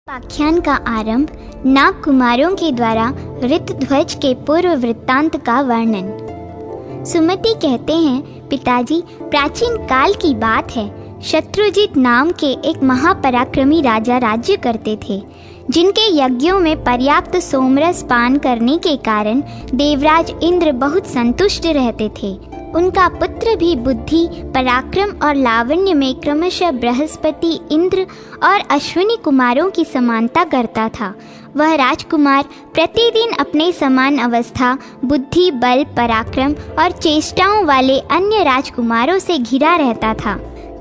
उपाख्यान का आरंभ नाग कुमारों के द्वारा ऋतध्वज के पूर्व वृत्तांत का वर्णन। सुमति कहते हैं, पिताजी, प्राचीन काल की बात है। शत्रुजित नाम के एक महापराक्रमी राजा राज्य करते थे, जिनके यज्ञों में पर्याप्त सोमरस पान करने के कारण देवराज इंद्र बहुत संतुष्ट रहते थे। उनका पुत्र भी बुद्धि, पराक्रम और लावण्य में क्रमशः बृहस्पति, इंद्र और अश्विनी कुमारों की समानता करता था। वह राजकुमार प्रतिदिन अपने समान अवस्था, बुद्धि, बल, पराक्रम और चेष्टाओं वाले अन्य राजकुमारों से घिरा रहता था।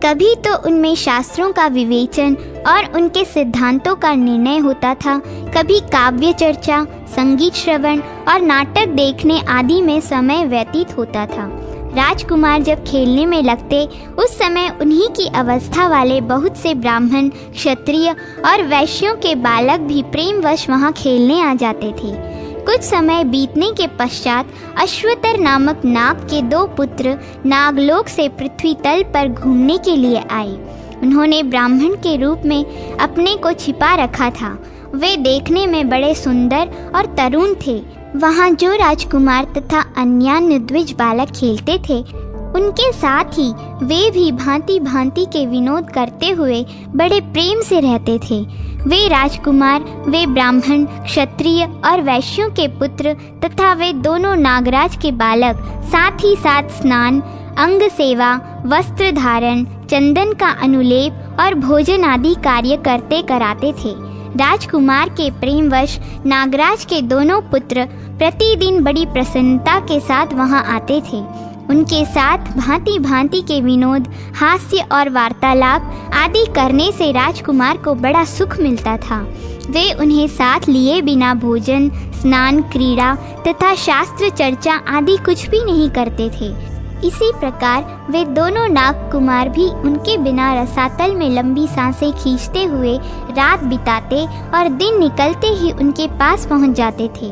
कभी तो उनमें शास्त्रों का विवेचन और उनके सिद्धांतों का निर्णय होता था, कभी काव्य चर्चा, संगीत श्रवण और नाटक देखने आदि में समय व्यतीत होता था। राजकुमार जब खेलने में लगते, उस समय उन्हीं की अवस्था वाले बहुत से ब्राह्मण, क्षत्रिय और वैश्यों के बालक भी प्रेमवश वहां खेलने आ जाते थे। कुछ समय बीतने के पश्चात अश्वतर नामक नाग के दो पुत्र नागलोक से पृथ्वी तल पर घूमने के लिए आए। उन्होंने ब्राह्मण के रूप में अपने को छिपा रखा था। वे देखने में बड़े सुंदर और तरुण थे। वहाँ जो राजकुमार तथा अन्यान्य द्विज बालक खेलते थे, उनके साथ ही वे भी भांति भांति के विनोद करते हुए बड़े प्रेम से रहते थे। वे राजकुमार, वे ब्राह्मण, क्षत्रिय और वैश्यों के पुत्र तथा वे दोनों नागराज के बालक साथ ही साथ स्नान, अंग सेवा, वस्त्र धारण, चंदन का अनुलेप और भोजन आदि कार्य करते कराते थे। राजकुमार के प्रेमवश नागराज के दोनों पुत्र प्रतिदिन बड़ी प्रसन्नता के साथ वहां आते थे। उनके साथ भांति भांति के विनोद, हास्य और वार्तालाप आदि करने से राजकुमार को बड़ा सुख मिलता था। वे उन्हें साथ लिए बिना भोजन, स्नान, क्रीड़ा तथा शास्त्र चर्चा आदि कुछ भी नहीं करते थे। इसी प्रकार वे दोनों नाग कुमार भी उनके बिना रसातल में लंबी सांसें खींचते हुए रात बिताते और दिन निकलते ही उनके पास पहुंच जाते थे।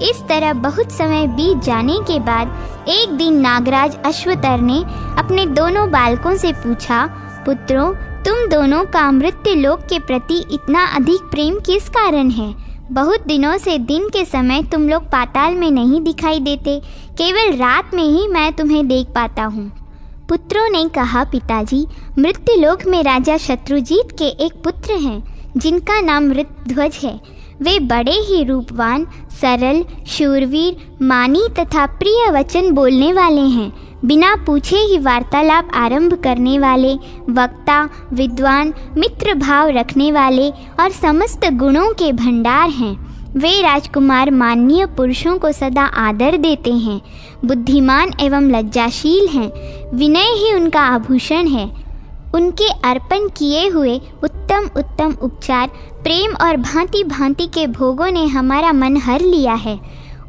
इस तरह बहुत समय बीत जाने के बाद एक दिन नागराज अश्वतर ने अपने दोनों बालकों से पूछा, पुत्रों, तुम दोनों का मृत्युलोक के प्रति इतना अधिक प्रेम किस कारण है? बहुत दिनों से दिन के समय तुम लोग पाताल में नहीं दिखाई देते, केवल रात में ही मैं तुम्हें देख पाता हूँ। पुत्रों ने कहा, पिताजी, मृत्युलोक में राजा शत्रुजीत के एक पुत्र हैं, जिनका नाम ऋतध्वज है। वे बड़े ही रूपवान, सरल, शूरवीर, मानी तथा प्रिय वचन बोलने वाले हैं। बिना पूछे ही वार्तालाप आरंभ करने वाले, वक्ता, विद्वान, मित्र भाव रखने वाले और समस्त गुणों के भंडार हैं। वे राजकुमार माननीय पुरुषों को सदा आदर देते हैं, बुद्धिमान एवं लज्जाशील हैं। विनय ही उनका आभूषण है। उनके अर्पण किए हुए उत्तम उत्तम उपचार, प्रेम और भांति भांति के भोगों ने हमारा मन हर लिया है।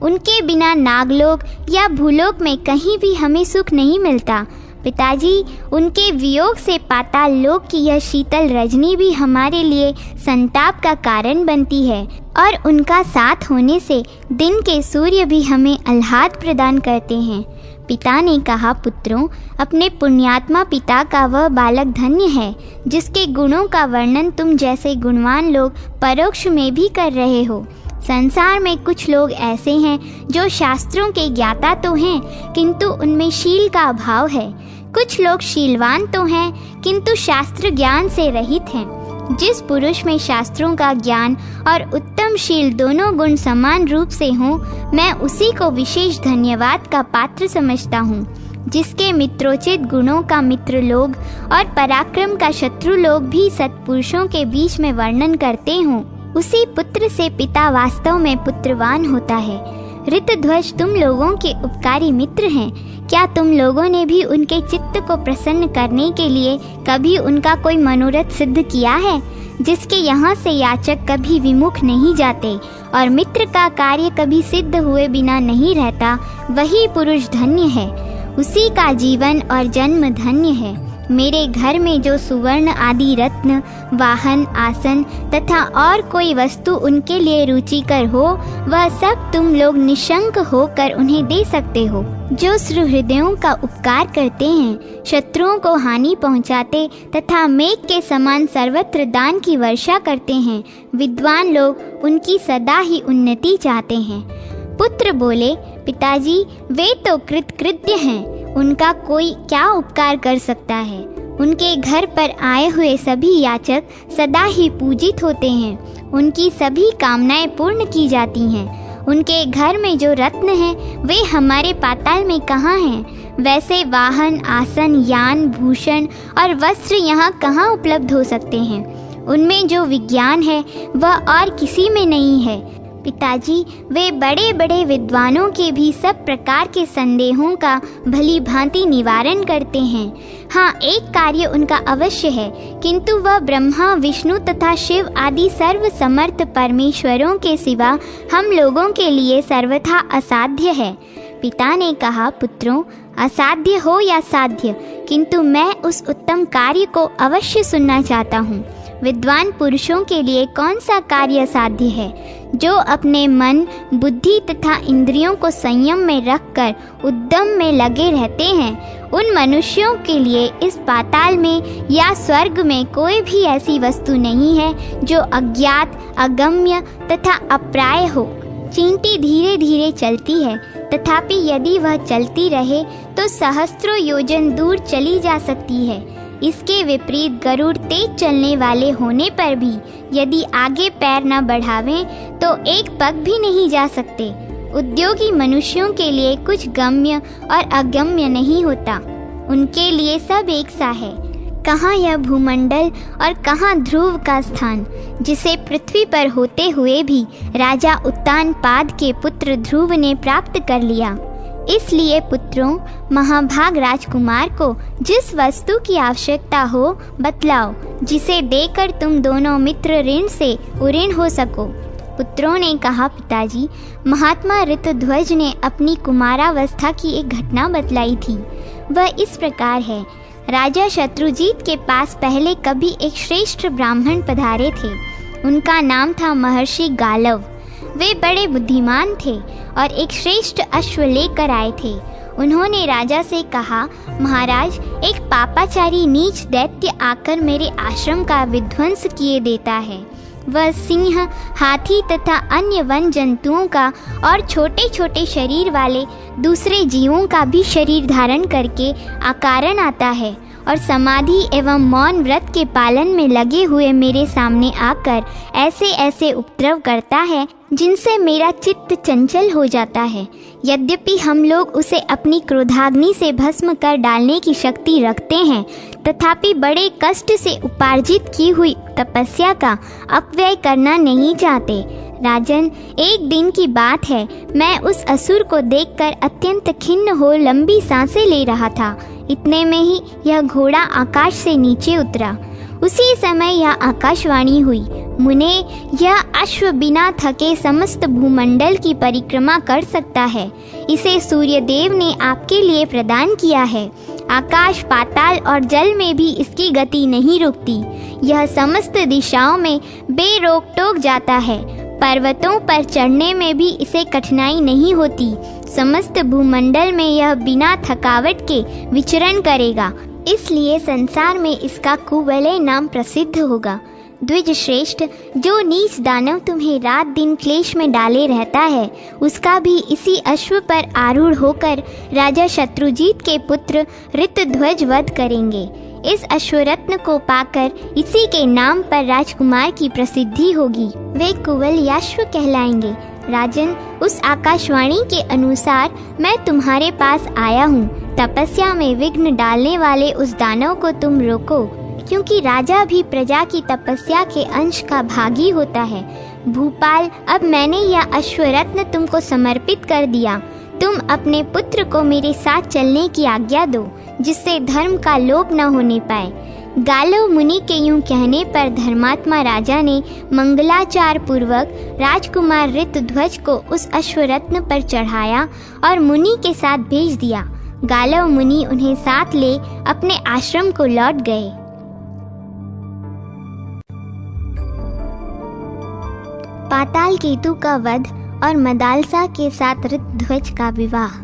उनके बिना नागलोक या भूलोक में कहीं भी हमें सुख नहीं मिलता। पिताजी, उनके वियोग से पाताल लोक की यह शीतल रजनी भी हमारे लिए संताप का कारण बनती है और उनका साथ होने से दिन के सूर्य भी हमें आह्लाद प्रदान करते हैं। पिता ने कहा, पुत्रों, अपने पुण्यात्मा पिता का वह बालक धन्य है, जिसके गुणों का वर्णन तुम जैसे गुणवान लोग परोक्ष में भी कर रहे हो। संसार में कुछ लोग ऐसे हैं जो शास्त्रों के ज्ञाता तो हैं, किंतु उनमें शील का अभाव है। कुछ लोग शीलवान तो हैं, किंतु शास्त्र ज्ञान से रहित हैं। जिस पुरुष में शास्त्रों का ज्ञान और उत्तम शील दोनों गुण समान रूप से हों, मैं उसी को विशेष धन्यवाद का पात्र समझता हूँ। जिसके मित्रोचित गुणों का मित्र लोग और पराक्रम का शत्रु लोग भी सत्पुरुषों के बीच में वर्णन करते हों, उसी पुत्र से पिता वास्तव में पुत्रवान होता है। ऋतध्वज तुम लोगों के उपकारी मित्र हैं। क्या तुम लोगों ने भी उनके चित्त को प्रसन्न करने के लिए कभी उनका कोई मनोरथ सिद्ध किया है? जिसके यहाँ से याचक कभी विमुख नहीं जाते और मित्र का कार्य कभी सिद्ध हुए बिना नहीं रहता, वही पुरुष धन्य है। उसी का जीवन और जन्म धन्य है। मेरे घर में जो सुवर्ण आदि रत्न, वाहन, आसन तथा और कोई वस्तु उनके लिए रुचिकर हो, वह सब तुम लोग निशंक होकर उन्हें दे सकते हो। जो सुहृदयों का उपकार करते हैं, शत्रुओं को हानि पहुंचाते तथा मेघ के समान सर्वत्र दान की वर्षा करते हैं, विद्वान लोग उनकी सदा ही उन्नति चाहते हैं। पुत्र बोले, पिताजी वे तो कृतकृत्य हैं, उनका कोई क्या उपकार कर सकता है। उनके घर पर आए हुए सभी याचक सदा ही पूजित होते हैं, उनकी सभी कामनाएं पूर्ण की जाती हैं। उनके घर में जो रत्न हैं वे हमारे पाताल में कहाँ हैं। वैसे वाहन, आसन, यान, भूषण और वस्त्र यहाँ कहाँ उपलब्ध हो सकते हैं। उनमें जो विज्ञान है वह और किसी में नहीं है। पिताजी वे बड़े बड़े विद्वानों के भी सब प्रकार के संदेहों का भली भांति निवारण करते हैं। हाँ, एक कार्य उनका अवश्य है, किंतु वह ब्रह्मा, विष्णु तथा शिव आदि सर्व समर्थ परमेश्वरों के सिवा हम लोगों के लिए सर्वथा असाध्य है। पिता ने कहा, पुत्रों, असाध्य हो या साध्य, किंतु मैं उस उत्तम कार्य को अवश्य सुनना चाहता हूँ। विद्वान पुरुषों के लिए कौन सा कार्य साध्य है? जो अपने मन, बुद्धि तथा इंद्रियों को संयम में रखकर उद्यम में लगे रहते हैं, उन मनुष्यों के लिए इस पाताल में या स्वर्ग में कोई भी ऐसी वस्तु नहीं है जो अज्ञात, अगम्य तथा अप्राय हो। चींटी धीरे धीरे चलती है, तथापि यदि वह चलती रहे तो सहस्त्रों योजन दूर चली जा सकती है। इसके विपरीत गरुड़ तेज चलने वाले होने पर भी यदि आगे पैर न बढ़ावें तो एक पग भी नहीं जा सकते। उद्योगी मनुष्यों के लिए कुछ गम्य और अगम्य नहीं होता, उनके लिए सब एक सा है। कहाँ यह भूमंडल और कहाँ ध्रुव का स्थान, जिसे पृथ्वी पर होते हुए भी राजा उत्तानपाद के पुत्र ध्रुव ने प्राप्त कर लिया। इसलिए पुत्रों, महाभाग राजकुमार को जिस वस्तु की आवश्यकता हो बतलाओ, जिसे देकर तुम दोनों मित्र ऋण से उऋण हो सको। पुत्रों ने कहा, पिताजी, महात्मा ऋतध्वज ने अपनी कुमारावस्था की एक घटना बतलाई थी। वह इस प्रकार है। राजा शत्रुजीत के पास पहले कभी एक श्रेष्ठ ब्राह्मण पधारे थे। उनका नाम था महर्षि गालव। वे बड़े बुद्धिमान थे और एक श्रेष्ठ अश्व लेकर आए थे। उन्होंने राजा से कहा, महाराज, एक पापाचारी नीच दैत्य आकर मेरे आश्रम का विध्वंस किए देता है। वह सिंह, हाथी तथा अन्य वन जंतुओं का और छोटे छोटे शरीर वाले दूसरे जीवों का भी शरीर धारण करके अकारण आता है और समाधि एवं मौन व्रत के पालन में लगे हुए मेरे सामने आकर ऐसे ऐसे उपद्रव करता है जिनसे मेरा चित्त चंचल हो जाता है। यद्यपि हम लोग उसे अपनी क्रोधाग्नि से भस्म कर डालने की शक्ति रखते हैं, तथापि बड़े कष्ट से उपार्जित की हुई तपस्या का अपव्यय करना नहीं चाहते। राजन, एक दिन की बात है, मैं उस असुर को देखकर अत्यंत खिन्न हो लंबी सांसें ले रहा था। इतने में ही यह घोड़ा आकाश से नीचे उतरा। उसी समय यह आकाशवाणी हुई, मुने, यह अश्व बिना थके समस्त भूमंडल की परिक्रमा कर सकता है। इसे सूर्यदेव ने आपके लिए प्रदान किया है। आकाश, पाताल और जल में भी इसकी गति नहीं रुकती। यह समस्त दिशाओं में बेरोक टोक जाता है। पर्वतों पर चढ़ने में भी इसे कठिनाई नहीं होती। समस्त भूमंडल में यह बिना थकावट के विचरण करेगा, इसलिए संसार में इसका कुवलय नाम प्रसिद्ध होगा। द्विज श्रेष्ठ, जो नीच दानव तुम्हें रात दिन क्लेश में डाले रहता है, उसका भी इसी अश्व पर आरूढ़ होकर राजा शत्रुजीत के पुत्र ऋतध्वज वध करेंगे। इस अश्वरत्न को पाकर इसी के नाम पर राजकुमार की प्रसिद्धि होगी। वे कुवलयाश्व कहलाएंगे। राजन, उस आकाशवाणी के अनुसार मैं तुम्हारे पास आया हूँ। तपस्या में विघ्न डालने वाले उस दानव को तुम रोको, क्योंकि राजा भी प्रजा की तपस्या के अंश का भागी होता है। भूपाल, अब मैंने यह अश्वरत्न तुमको समर्पित कर दिया। तुम अपने पुत्र को मेरे साथ चलने की आज्ञा दो, जिससे धर्म का लोप न होने पाए। गालव मुनि के यूं कहने पर धर्मात्मा राजा ने मंगलाचार पूर्वक राजकुमार ऋतध्वज को उस अश्वरत्न पर चढ़ाया और मुनि के साथ भेज दिया। गालव मुनि उन्हें साथ ले अपने आश्रम को लौट गए। पाताल केतु का वध और मदालसा के साथ ऋतध्वज का विवाह।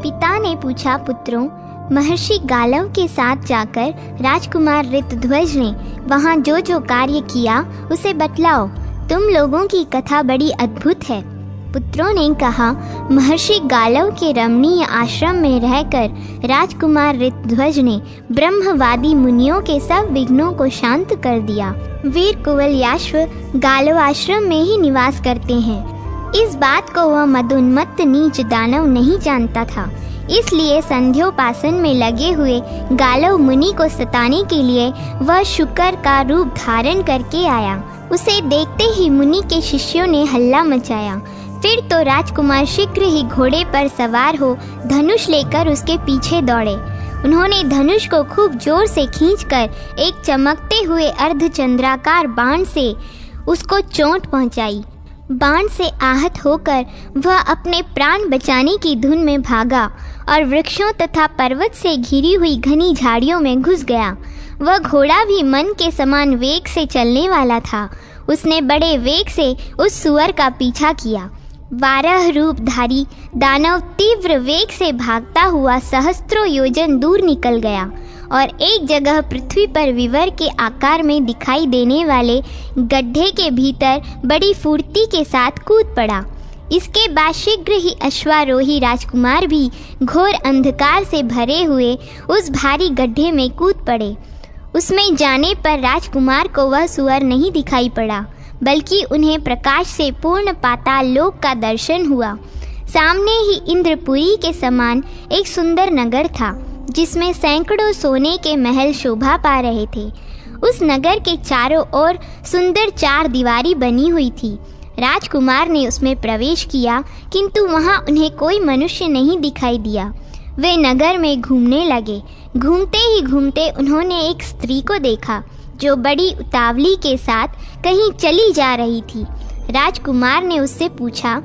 पिता ने पूछा, पुत्रों, महर्षि गालव के साथ जाकर राजकुमार ऋतध्वज ने वहाँ जो जो कार्य किया उसे बतलाओ। तुम लोगों की कथा बड़ी अद्भुत है। पुत्रों ने कहा, महर्षि गालव के रमणीय आश्रम में रहकर राजकुमार ऋतध्वज ने ब्रह्मवादी मुनियों के सब विघ्नों को शांत कर दिया। वीर कुवलयाश्व गालव आश्रम में ही निवास करते हैं। इस बात को वह मदोन्मत्त नीच दानव नहीं जानता था, इसलिए संध्योपासन में लगे हुए गालव मुनि को सताने के लिए वह शुकर का रूप धारण करके आया। उसे देखते ही मुनि के शिष्यों ने हल्ला मचाया। फिर तो राजकुमार शीघ्र ही घोड़े पर सवार हो धनुष लेकर उसके पीछे दौड़े। उन्होंने धनुष को खूब जोर से खींचकर एक चमकते हुए अर्धचंद्राकार बाण से उसको चोट पहुंचाई। बाण से आहत होकर वह अपने प्राण बचाने की धुन में भागा और वृक्षों तथा पर्वत से घिरी हुई घनी झाड़ियों में घुस गया। वह घोड़ा भी मन के समान वेग से चलने वाला था। उसने बड़े वेग से उस सुअर का पीछा किया। 12 रूपधारी दानव तीव्र वेग से भागता हुआ सहस्त्रों योजन दूर निकल गया और एक जगह पृथ्वी पर विवर के आकार में दिखाई देने वाले गड्ढे के भीतर बड़ी फुर्ती के साथ कूद पड़ा। इसके बाद शीघ्र ही अश्वारोही राजकुमार भी घोर अंधकार से भरे हुए उस भारी गड्ढे में कूद पड़े। उसमें जाने पर राजकुमार को वह सुअर नहीं दिखाई पड़ा, बल्कि उन्हें प्रकाश से पूर्ण पाताल लोक का दर्शन हुआ। सामने ही इंद्रपुरी के समान एक सुंदर नगर था, जिसमें सैकड़ों सोने के महल शोभा पा रहे थे। उस नगर के चारों ओर सुंदर 4 दीवारी बनी हुई थी। राजकुमार ने उसमें प्रवेश किया, किंतु वहां उन्हें कोई मनुष्य नहीं दिखाई दिया। वे नगर में घूमने लगे। घूमते ही घूमते उन्होंने एक स्त्री को देखा, जो बड़ी उतावली के साथ कहीं चली जा रही थी। राजकुमार ने उससे पूछा,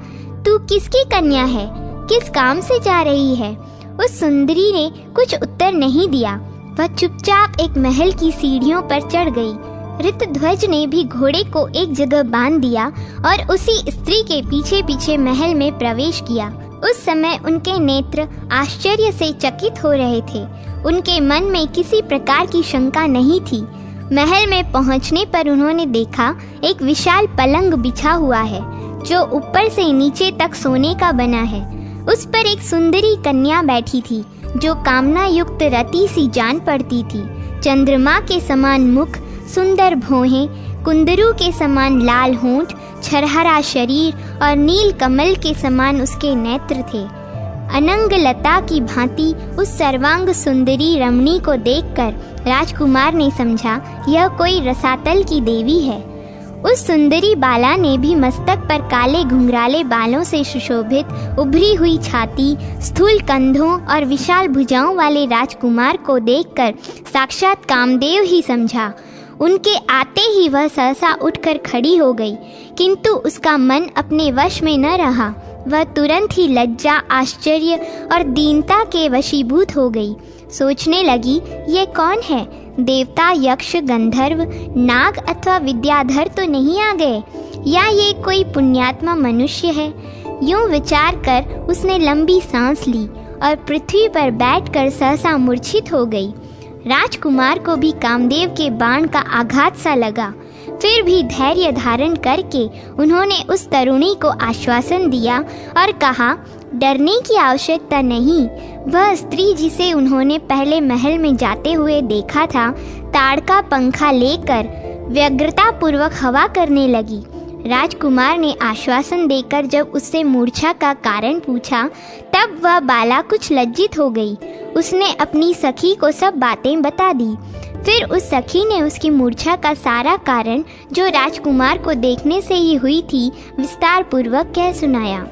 तू किसकी कन्या है? किस काम से जा रही है? उस सुंदरी ने कुछ उत्तर नहीं दिया। वह चुपचाप एक महल की सीढ़ियों पर चढ़ गई। ऋतध्वज ने भी घोड़े को एक जगह बांध दिया और उसी स्त्री के पीछे पीछे महल में प्रवेश किया। उस समय उनके नेत्र आश्चर्य से चकित हो रहे थे। उनके मन में किसी प्रकार की शंका नहीं थी। महल में पहुंचने पर उन्होंने देखा एक विशाल पलंग बिछा हुआ है, जो ऊपर से नीचे तक सोने का बना है। उस पर एक सुंदरी कन्या बैठी थी, जो कामना युक्त रति सी जान पड़ती थी। चंद्रमा के समान मुख, सुंदर भौहें, कुंदरू के समान लाल होंठ, छरहरा शरीर और नील कमल के समान उसके नेत्र थे। अनंग लता की भांति उस सर्वांग सुंदरी रमणी को देखकर राजकुमार ने समझा यह कोई रसातल की देवी है। उस सुंदरी बाला ने भी मस्तक पर काले घुंघराले बालों से सुशोभित उभरी हुई छाती, स्थूल कंधों और विशाल भुजाओं वाले राजकुमार को देखकर साक्षात कामदेव ही समझा। उनके आते ही वह सहसा उठकर खड़ी हो गई, किंतु उसका मन अपने वश में न रहा। वह तुरंत ही लज्जा, आश्चर्य और दीनता के वशीभूत हो गई। सोचने लगी, ये कौन है? देवता, यक्ष, गंधर्व, नाग अथवा विद्याधर तो नहीं आ गए, या ये कोई पुण्यात्मा मनुष्य है? यूं विचार कर उसने लंबी सांस ली और पृथ्वी पर बैठकर सहसा मूर्छित हो गई। राजकुमार को भी कामदेव के बाण का आघात सा लगा। फिर भी धैर्य धारण करके उन्होंने उस तरुणी को आश्वासन दिया और कहा, डरने की आवश्यकता नहीं। वह स्त्री जिसे उन्होंने पहले महल में जाते हुए देखा था, ताड़ का पंखा लेकर व्यग्रता पूर्वक हवा करने लगी। राजकुमार ने आश्वासन देकर जब उससे मूर्छा का कारण पूछा, तब वह बाला कुछ लज्जित हो गई। उसने अपनी सखी को सब बातें बता दी। फिर उस सखी ने उसकी मूर्छा का सारा कारण, जो राजकुमार को देखने से ही हुई थी, विस्तार पूर्वक कह सुनाया।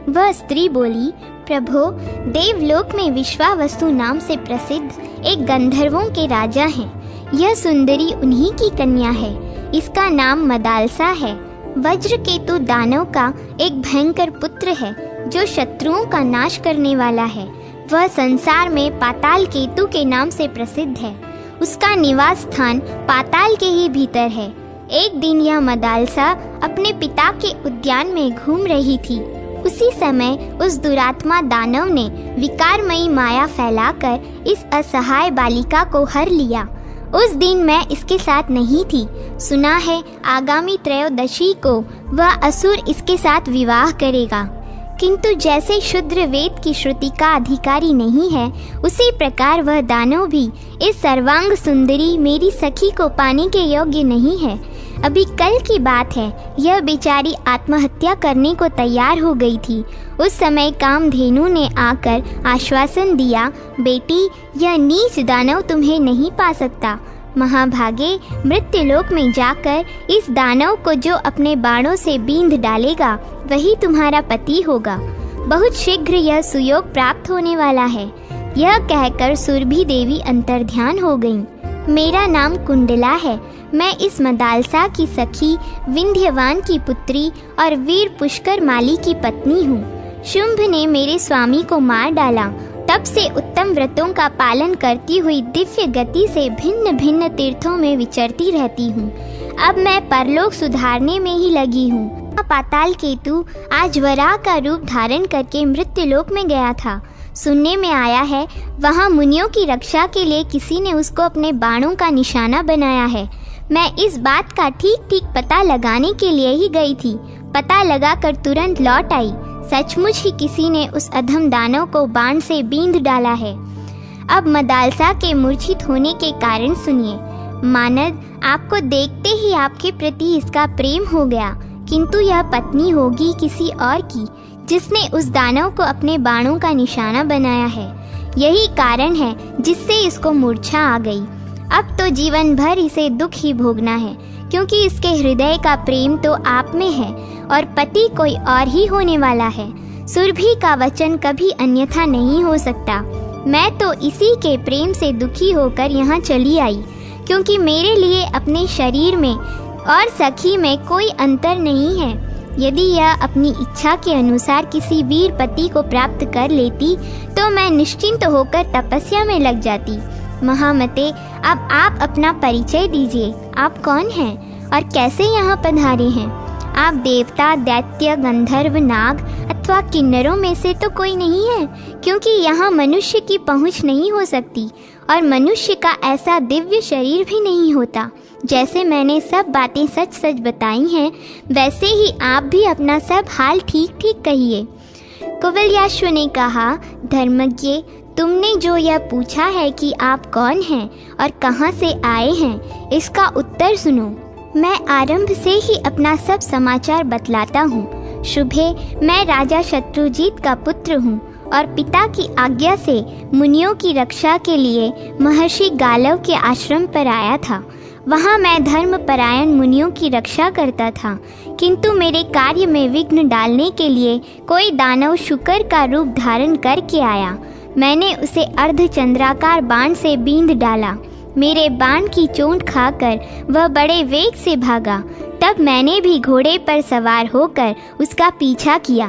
वह स्त्री बोली, प्रभो, देवलोक में विश्वावसु नाम से प्रसिद्ध एक गंधर्वों के राजा हैं। यह सुंदरी उन्हीं की कन्या है। इसका नाम मदालसा है। वज्रकेतु दानव का एक भयंकर पुत्र है, जो शत्रुओं का नाश करने वाला है। वह संसार में पाताल केतु के नाम से प्रसिद्ध है। उसका निवास स्थान पाताल के ही भीतर है। एक दिन यह मदालसा अपने पिता के उद्यान में घूम रही थी। उसी समय उस दुरात्मा दानव ने विकारमयी माया फैलाकर इस असहाय बालिका को हर लिया। उस दिन मैं इसके साथ नहीं थी। सुना है आगामी त्रयोदशी को वह असुर इसके साथ विवाह करेगा, किंतु जैसे शूद्र वेद की श्रुति का अधिकारी नहीं है, उसी प्रकार वह दानव भी इस सर्वांग सुंदरी मेरी सखी को पाने के योग्य नहीं है। अभी कल की बात है, यह बेचारी आत्महत्या करने को तैयार हो गई थी। उस समय कामधेनु ने आकर आश्वासन दिया, बेटी, यह नीच दानव तुम्हें नहीं पा सकता। महाभागे, मृत्युलोक में जाकर इस दानव को जो अपने बाणों से बींध डालेगा वही तुम्हारा पति होगा। बहुत शीघ्र यह सुयोग प्राप्त होने वाला है। यह कहकर सुरभि देवी अंतर्ध्यान हो गईं। मेरा नाम कुंडला है। मैं इस मदालसा की सखी, विंध्यवान की पुत्री और वीर पुष्कर माली की पत्नी हूँ। शुंभ ने मेरे स्वामी को मार डाला। तब से उत्तम व्रतों का पालन करती हुई दिव्य गति से भिन्न भिन्न तीर्थों में विचरती रहती हूँ। अब मैं परलोक सुधारने में ही लगी हूँ। पाताल केतु आज वराह का रूप धारण करके मृत्युलोक में गया था। सुनने में आया है वहाँ मुनियों की रक्षा के लिए किसी ने उसको अपने बाणों का निशाना बनाया है। मैं इस बात का ठीक ठीक पता लगाने के लिए ही गई थी। पता लगाकर तुरंत लौट आई। सचमुच ही किसी ने उस अधम दानव को बाण से बींध डाला है। अब मदालसा के मूर्छित होने के कारण सुनिए। मानद, आपको देखते ही आपके प्रति इसका प्रेम हो गया, किंतु यह पत्नी होगी किसी और की, जिसने उस दानव को अपने बाणों का निशाना बनाया है। यही कारण है जिससे इसको मूर्छा आ गई। अब तो जीवन भर इसे दुख ही भोगना है, क्योंकि इसके हृदय का प्रेम तो आप में है और पति कोई और ही होने वाला है। सुरभि का वचन कभी अन्यथा नहीं हो सकता। मैं तो इसी के प्रेम से दुखी होकर यहाँ चली आई, क्योंकि मेरे लिए अपने शरीर में और सखी में कोई अंतर नहीं है। यदि यह अपनी इच्छा के अनुसार किसी वीर पति को प्राप्त कर लेती तो मैं निश्चिंत होकर तपस्या में लग जाती। महामते, अब आप अपना परिचय दीजिए। आप कौन हैं और कैसे यहाँ पधारे हैं? आप देवता, दैत्य, गंधर्व, नाग अथवा किन्नरों में से तो कोई नहीं है, क्योंकि यहाँ मनुष्य की पहुँच नहीं हो सकती और मनुष्य का ऐसा दिव्य शरीर भी नहीं होता। जैसे मैंने सब बातें सच सच बताई हैं, वैसे ही आप भी अपना सब हाल ठीक ठीक कहिए। कुवलयाश्व ने कहा, धर्मज्ञ, तुमने जो यह पूछा है कि आप कौन हैं और कहाँ से आए हैं, इसका उत्तर सुनो। मैं आरंभ से ही अपना सब समाचार बतलाता हूँ। शुभे, मैं राजा शत्रुजीत का पुत्र हूँ और पिता की आज्ञा से मुनियों की रक्षा के लिए महर्षि गालव के आश्रम पर आया था। वहाँ मैं धर्मपरायण मुनियों की रक्षा करता था, किंतु मेरे कार्य में विघ्न डालने के लिए कोई दानव शुकर का रूप धारण करके आया। मैंने उसे अर्धचंद्राकार बाण से बींध डाला। मेरे बाण की चोट खाकर वह बड़े वेग से भागा। तब मैंने भी घोड़े पर सवार होकर उसका पीछा किया।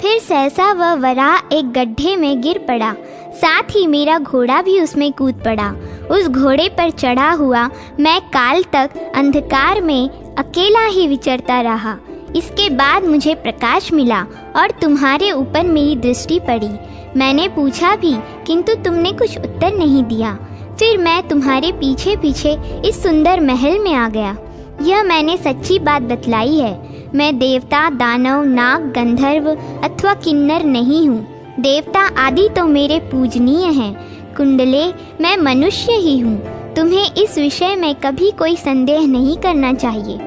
फिर सहसा वह वराह एक गड्ढे में गिर पड़ा। साथ ही मेरा घोड़ा भी उसमें कूद पड़ा। उस घोड़े पर चढ़ा हुआ मैं काल तक अंधकार में अकेला ही विचरता रहा। इसके बाद मुझे प्रकाश मिला और तुम्हारे ऊपर मेरी दृष्टि पड़ी। मैंने पूछा भी, किंतु तुमने कुछ उत्तर नहीं दिया। फिर मैं तुम्हारे पीछे पीछे इस सुंदर महल में आ गया। यह मैंने सच्ची बात बतलाई है। मैं देवता, दानव, नाग, गंधर्व अथवा किन्नर नहीं हूँ। देवता आदि तो मेरे पूजनीय हैं। कुंडले, मैं मनुष्य ही हूँ। तुम्हें इस विषय में कभी कोई संदेह नहीं करना चाहिए।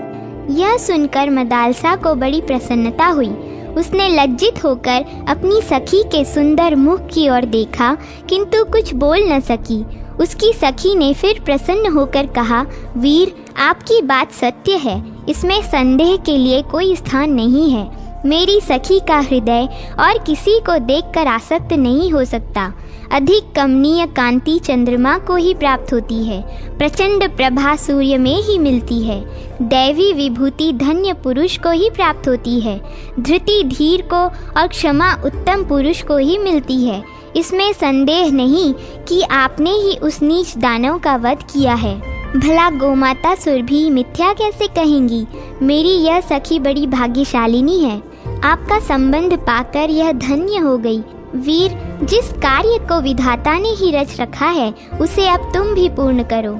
यह सुनकर मदालसा को बड़ी प्रसन्नता हुई। उसने लज्जित होकर अपनी सखी के सुंदर मुख की ओर देखा, किंतु कुछ बोल न सकी। उसकी सखी ने फिर प्रसन्न होकर कहा, वीर, आपकी बात सत्य है, इसमें संदेह के लिए कोई स्थान नहीं है। मेरी सखी का हृदय और किसी को देखकर आसक्त नहीं हो सकता। अधिक कमनीय कांति चंद्रमा को ही प्राप्त होती है। प्रचंड प्रभा सूर्य में ही मिलती है। दैवी विभूति धन्य पुरुष को ही प्राप्त होती है। धृति धीर को और क्षमा उत्तम पुरुष को ही मिलती है। इसमें संदेह नहीं कि आपने ही उस नीच दानव का वध किया है। भला गोमाता सुरभि मिथ्या कैसे कहेंगी? मेरी यह सखी बड़ी भाग्यशालिनी है। आपका संबंध पाकर यह धन्य हो गई। वीर, जिस कार्य को विधाता ने ही रच रखा है उसे अब तुम भी पूर्ण करो।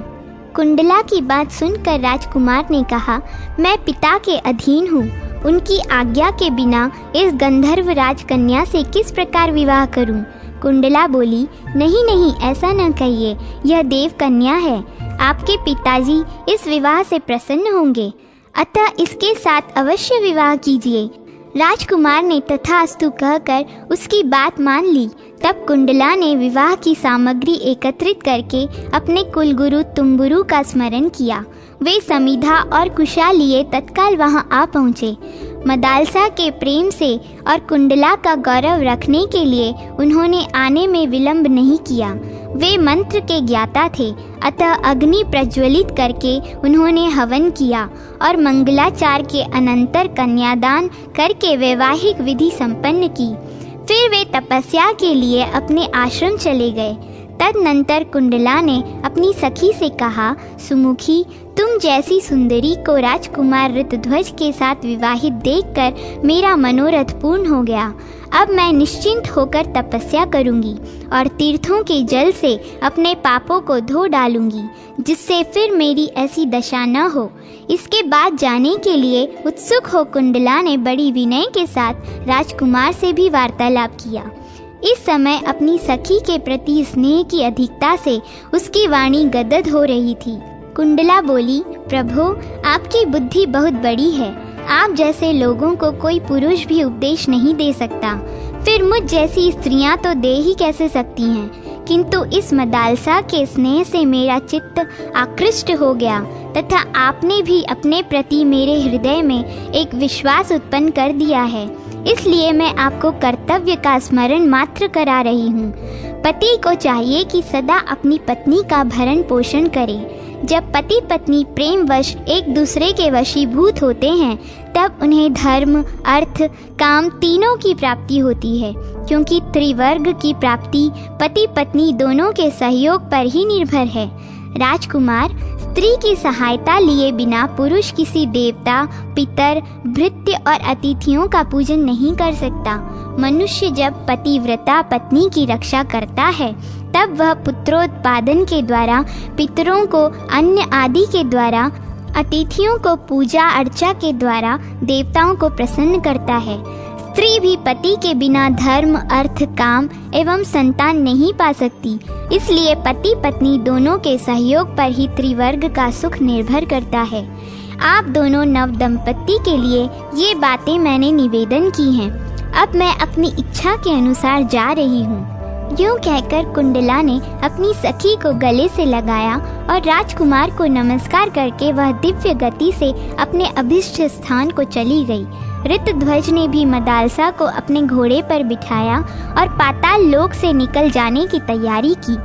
कुंडला की बात सुनकर राजकुमार ने कहा, मैं पिता के अधीन हूँ। उनकी आज्ञा के बिना इस गंधर्व राजकन्या से किस प्रकार विवाह करूँ? कुंडला बोली, नहीं नहीं, ऐसा न कहिए, यह देव कन्या है। आपके पिताजी इस विवाह से प्रसन्न होंगे, अतः इसके साथ अवश्य विवाह कीजिए। राजकुमार ने तथास्तु कहकर उसकी बात मान ली। तब कुंडला ने विवाह की सामग्री एकत्रित करके अपने कुलगुरु तुम्बुरु का स्मरण किया। वे समिधा और कुशा लिए तत्काल वहां आ पहुँचे। मदालसा के प्रेम से और कुंडला का गौरव रखने के लिए उन्होंने आने में विलंब नहीं किया। वे मंत्र के ज्ञाता थे, अतः अग्नि प्रज्वलित करके उन्होंने हवन किया और मंगलाचार के अनंतर कन्यादान करके वैवाहिक विधि संपन्न की। फिर वे तपस्या के लिए अपने आश्रम चले गए। तदनंतर कुंडला ने अपनी सखी से कहा, सुमुखी, तुम जैसी सुंदरी को राजकुमार ऋतध्वज के साथ विवाहित देखकर मेरा मनोरथ पूर्ण हो गया। अब मैं निश्चिंत होकर तपस्या करूंगी और तीर्थों के जल से अपने पापों को धो डालूंगी, जिससे फिर मेरी ऐसी दशा न हो। इसके बाद जाने के लिए उत्सुक हो कुंडला ने बड़ी विनय के साथ राजकुमार से भी वार्तालाप किया। इस समय अपनी सखी के प्रति स्नेह की अधिकता से उसकी वाणी गदगद हो रही थी। कुंडला बोली, प्रभु, आपकी बुद्धि बहुत बड़ी है। आप जैसे लोगों को कोई पुरुष भी उपदेश नहीं दे सकता, फिर मुझ जैसी स्त्रियां तो दे ही कैसे सकती हैं। किंतु इस मदालसा के स्नेह से मेरा चित्त आकृष्ट हो गया तथा आपने भी अपने प्रति मेरे हृदय में एक विश्वास उत्पन्न कर दिया है। इसलिए मैं आपको कर्तव्य का स्मरण मात्र करा रही हूँ। पति को चाहिए कि सदा अपनी पत्नी का भरण पोषण करे। जब पति पत्नी प्रेमवश एक दूसरे के वशीभूत होते हैं तब उन्हें धर्म, अर्थ, काम तीनों की प्राप्ति होती है, क्योंकि त्रिवर्ग की प्राप्ति पति पत्नी दोनों के सहयोग पर ही निर्भर है। राजकुमार, स्त्री की सहायता लिए बिना पुरुष किसी देवता, पितर, भृत्य और अतिथियों का पूजन नहीं कर सकता। मनुष्य जब पतिव्रता पत्नी की रक्षा करता है तब वह पुत्रोत्पादन के द्वारा, पितरों को अन्न आदि के द्वारा, अतिथियों को पूजा अर्चा के द्वारा देवताओं को प्रसन्न करता है। स्त्री भी पति के बिना धर्म, अर्थ, काम एवं संतान नहीं पा सकती। इसलिए पति पत्नी दोनों के सहयोग पर ही त्रिवर्ग का सुख निर्भर करता है। आप दोनों नव दंपत्ति के लिए ये बातें मैंने निवेदन की हैं। अब मैं अपनी इच्छा के अनुसार जा रही हूँ। यूँ कहकर कुंडला ने अपनी सखी को गले से लगाया और राजकुमार को नमस्कार करके वह दिव्य गति से अपने अभिष्ट स्थान को चली गई। ऋतध्वज ने भी मदालसा को अपने घोड़े पर बिठाया और पाताल लोक से निकल जाने की तैयारी की।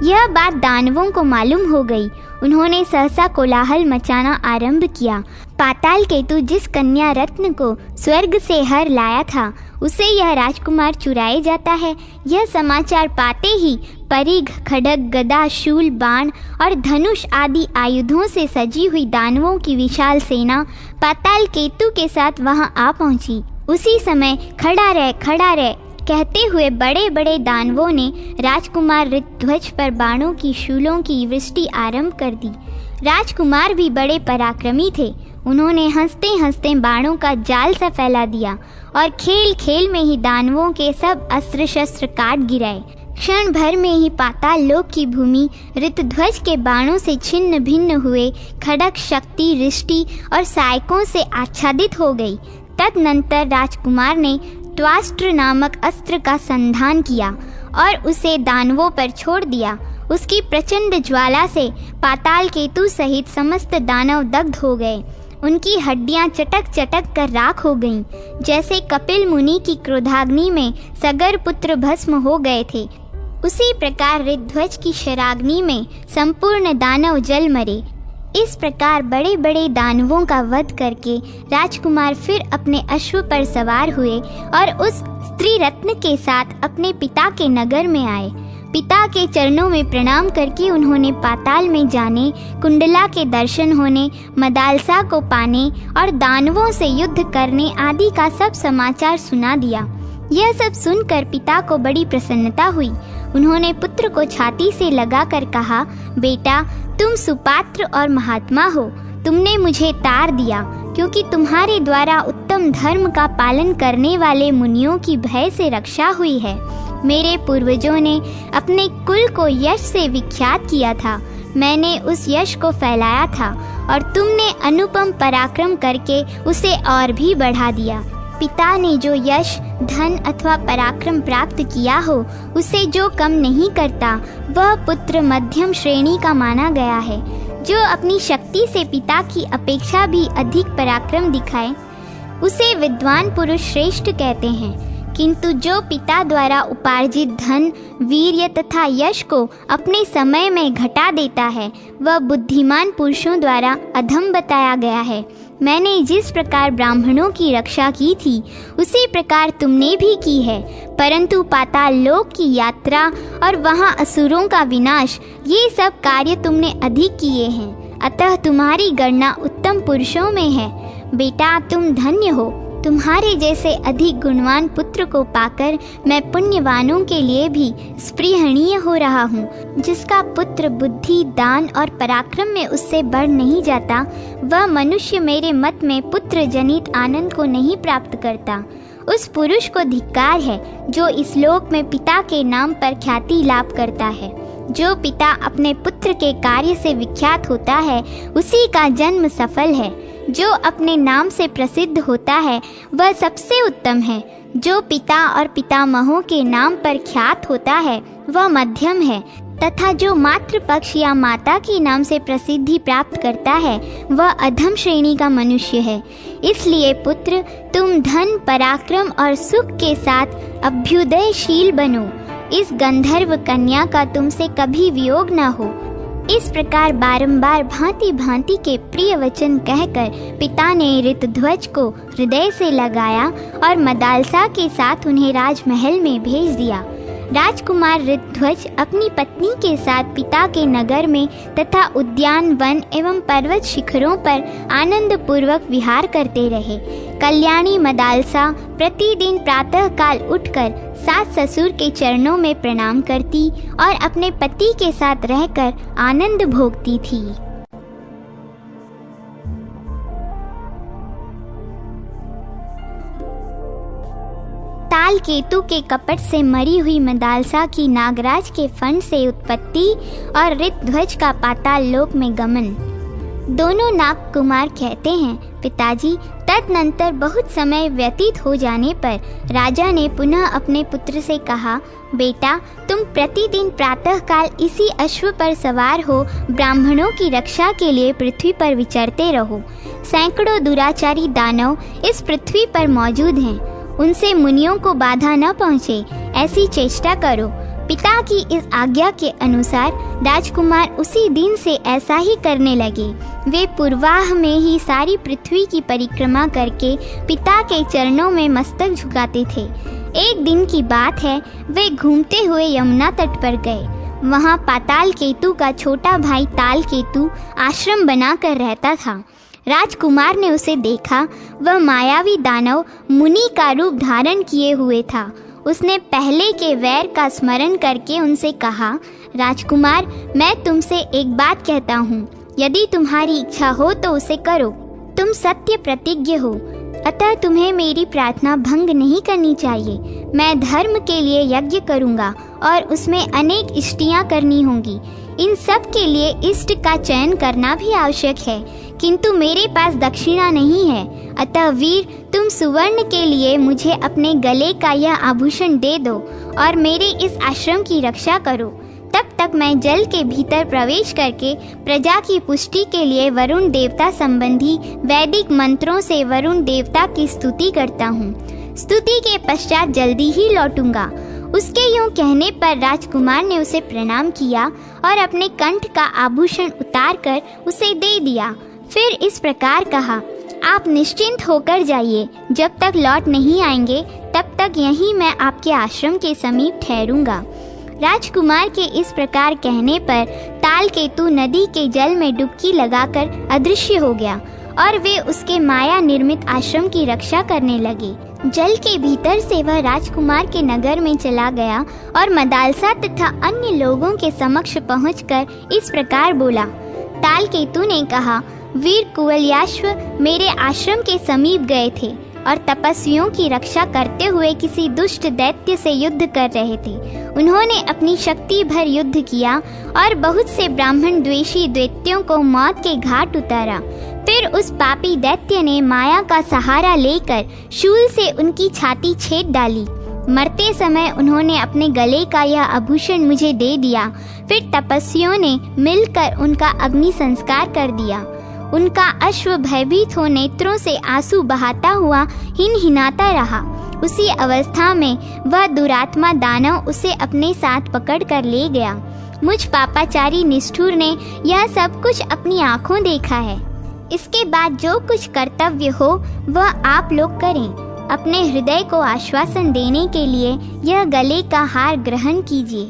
यह बात दानवों को मालूम हो गई। उन्होंने सहसा कोलाहल मचाना आरंभ किया। पाताल केतु जिस कन्या रत्न को स्वर्ग से हर लाया था उसे यह राजकुमार चुराए जाता है, यह समाचार पाते ही परिघ, खड्ग, गदा, शूल, बाण और धनुष आदि आयुधों से सजी हुई दानवों की विशाल सेना पाताल केतु के साथ वहां आ पहुंची। उसी समय खड़ा रह कहते हुए बड़े बड़े दानवों ने राजकुमार ऋतध्वज पर बाणों की शूलों की वृष्टि आरंभ कर दी। राजकुमार भी बड़े पराक्रमी थे। उन्होंने हंसते हंसते बाणों का जाल सा फैला दिया और खेल खेल में ही दानवों के सब अस्त्र शस्त्र काट गिराए। क्षण भर में ही पाताल लोक की भूमि ऋतध्वज के बाणों से छिन्न भिन्न हुए खड्ग, शक्ति, रिष्टि और सायकों से आच्छादित हो गई। तदनंतर राजकुमार ने त्वाष्ट्र नामक अस्त्र का संधान किया और उसे दानवों पर छोड़ दिया। उसकी प्रचंड ज्वाला से पाताल केतु सहित समस्त दानव दग्ध हो गए। उनकी हड्डियां चटक चटक कर राख हो गईं, जैसे कपिल मुनि की क्रोधाग्नि में सगर पुत्र भस्म हो गए थे। उसी प्रकार ऋतध्वज की शराग्नि में संपूर्ण दानव जल मरे। इस प्रकार बड़े बड़े दानवों का वध करके राजकुमार फिर अपने अश्व पर सवार हुए और उस स्त्री रत्न के साथ अपने पिता के नगर में आए। पिता के चरणों में प्रणाम करके उन्होंने पाताल में जाने, कुंडला के दर्शन होने, मदालसा को पाने और दानवों से युद्ध करने आदि का सब समाचार सुना दिया। यह सब सुनकर पिता को बड़ी प्रसन्नता हुई। उन्होंने पुत्र को छाती से लगाकर कहा, बेटा, तुम सुपात्र और महात्मा हो। तुमने मुझे तार दिया, क्योंकि तुम्हारे द्वारा उत्तम धर्म का पालन करने वाले मुनियों की भय से रक्षा हुई है। मेरे पूर्वजों ने अपने कुल को यश से विख्यात किया था। मैंने उस यश को फैलाया था और तुमने अनुपम पराक्रम करके उसे और भी बढ़ा दिया। पिता ने जो यश, धन अथवा पराक्रम प्राप्त किया हो, उसे जो कम नहीं करता, वह पुत्र मध्यम श्रेणी का माना गया है। जो अपनी शक्ति से पिता की अपेक्षा भी अधिक पराक्रम दिखाए, उसे विद्वान पुरुष श्रेष्ठ कहते हैं। किंतु जो पिता द्वारा उपार्जित धन, वीर्य तथा यश को अपने समय में घटा देता है, वह बुद्धिमान पुरुषों द्वारा अधम बताया गया है। मैंने जिस प्रकार ब्राह्मणों की रक्षा की थी, उसी प्रकार तुमने भी की है, परंतु पाताल लोक की यात्रा और वहाँ असुरों का विनाश, ये सब कार्य तुमने अधिक किए हैं। अतः तुम्हारी गणना उत्तम पुरुषों में है। बेटा, तुम धन्य हो। तुम्हारे जैसे अधिक गुणवान पुत्र को पाकर मैं पुण्यवानों के लिए भी स्पृहणीय हो रहा हूँ। जिसका पुत्र बुद्धि, दान और पराक्रम में उससे बढ़ नहीं जाता, वह मनुष्य मेरे मत में पुत्र जनित आनंद को नहीं प्राप्त करता। उस पुरुष को धिक्कार है जो इस लोक में पिता के नाम पर ख्याति लाभ करता है। जो पिता अपने पुत्र के कार्य से विख्यात होता है, उसी का जन्म सफल है। जो अपने नाम से प्रसिद्ध होता है, वह सबसे उत्तम है। जो पिता और पितामहों के नाम पर ख्यात होता है, वह मध्यम है, तथा जो मातृपक्ष या माता के नाम से प्रसिद्धि प्राप्त करता है, वह अधम श्रेणी का मनुष्य है। इसलिए पुत्र, तुम धन, पराक्रम और सुख के साथ अभ्युदयशील बनो। इस गंधर्व कन्या का तुमसे कभी वियोग न हो। इस प्रकार बारंबार भांति भांति के प्रिय वचन कहकर पिता ने ऋतध्वज को हृदय से लगाया और मदालसा के साथ उन्हें राजमहल में भेज दिया। राजकुमार ऋतध्वज अपनी पत्नी के साथ पिता के नगर में तथा उद्यान, वन एवं पर्वत शिखरों पर आनंद पूर्वक विहार करते रहे। कल्याणी मदालसा प्रतिदिन प्रातः काल उठकर सास ससुर के चरणों में प्रणाम करती और अपने पति के साथ रहकर आनंद भोगती थी। ताल केतु के कपट से मरी हुई मदालसा की नागराज के फण से उत्पत्ति और ऋतध्वज का पाताल लोक में गमन। दोनों नाग कुमार कहते हैं, पिताजी, तदनंतर बहुत समय व्यतीत हो जाने पर राजा ने पुनः अपने पुत्र से कहा, बेटा, तुम प्रतिदिन प्रातःकाल इसी अश्व पर सवार हो ब्राह्मणों की रक्षा के लिए पृथ्वी पर विचरते रहो। सैकड़ों दुराचारी दानव इस पृथ्वी पर मौजूद हैं, उनसे मुनियों को बाधा न पहुँचे, ऐसी चेष्टा करो। पिता की इस आज्ञा के अनुसार राजकुमार उसी दिन से ऐसा ही करने लगे। वे पूर्वाह में ही सारी पृथ्वी की परिक्रमा करके पिता के चरणों में मस्तक झुकाते थे। एक दिन की बात है, वे घूमते हुए यमुना तट पर गए। वहाँ पाताल केतु का छोटा भाई ताल केतु आश्रम बनाकर रहता था। राजकुमार ने उसे देखा। वह मायावी दानव मुनि का रूप धारण किए हुए था। उसने पहले के वैर का स्मरण करके उनसे कहा, राजकुमार, मैं तुमसे एक बात कहता हूँ, यदि तुम्हारी इच्छा हो तो उसे करो। तुम सत्य प्रतिज्ञ हो, अतः तुम्हें मेरी प्रार्थना भंग नहीं करनी चाहिए। मैं धर्म के लिए यज्ञ करूँगा और उसमें अनेक इष्टियाँ करनी होंगी। इन सब के लिए इष्ट का चयन करना भी आवश्यक है, किंतु मेरे पास दक्षिणा नहीं है। अतः वीर, तुम सुवर्ण के लिए मुझे अपने गले का यह आभूषण दे दो और मेरे इस आश्रम की रक्षा करो। तब तक मैं जल के भीतर प्रवेश करके प्रजा की पुष्टि के लिए वरुण देवता संबंधी वैदिक मंत्रों से वरुण देवता की स्तुति करता हूँ। स्तुति के पश्चात जल्दी ही लौटूंगा। उसके यूं कहने पर राजकुमार ने उसे प्रणाम किया और अपने कंठ का आभूषण उतारकर उसे दे दिया। फिर इस प्रकार कहा, आप निश्चिंत होकर जाइए, जब तक लौट नहीं आएंगे तब तक यहीं मैं आपके आश्रम के समीप ठहरूंगा। राजकुमार के इस प्रकार कहने पर तालकेतु नदी के जल में डुबकी लगाकर अदृश्य हो गया और वे उसके माया निर्मित आश्रम की रक्षा करने लगे। जल के भीतर से वह राजकुमार के नगर में चला गया और मदालसा तथा अन्य लोगों के समक्ष पहुंचकर इस प्रकार बोला। तालकेतु ने कहा, वीर कुवलयाश्व मेरे आश्रम के समीप गए थे और तपस्वियों की रक्षा करते हुए किसी दुष्ट दैत्य से युद्ध कर रहे थे। उन्होंने अपनी शक्ति भर युद्ध किया और बहुत से ब्राह्मण द्वेषी दैत्यों को मौत के घाट उतारा। फिर उस पापी दैत्य ने माया का सहारा लेकर शूल से उनकी छाती छेद डाली। मरते समय उन्होंने अपने गले का यह आभूषण मुझे दे दिया। फिर तपस्वियों ने मिलकर उनका अग्नि संस्कार कर दिया। उनका अश्व भयभीत हो नेत्रों से आंसू बहाता हुआ हिनहिनाता रहा। उसी अवस्था में वह दुरात्मा दानव उसे अपने साथ पकड़ कर ले गया। मुझ पापाचारी निष्ठुर ने यह सब कुछ अपनी आंखों देखा है। इसके बाद जो कुछ कर्तव्य हो वह आप लोग करें। अपने हृदय को आश्वासन देने के लिए यह गले का हार ग्रहण कीजिए।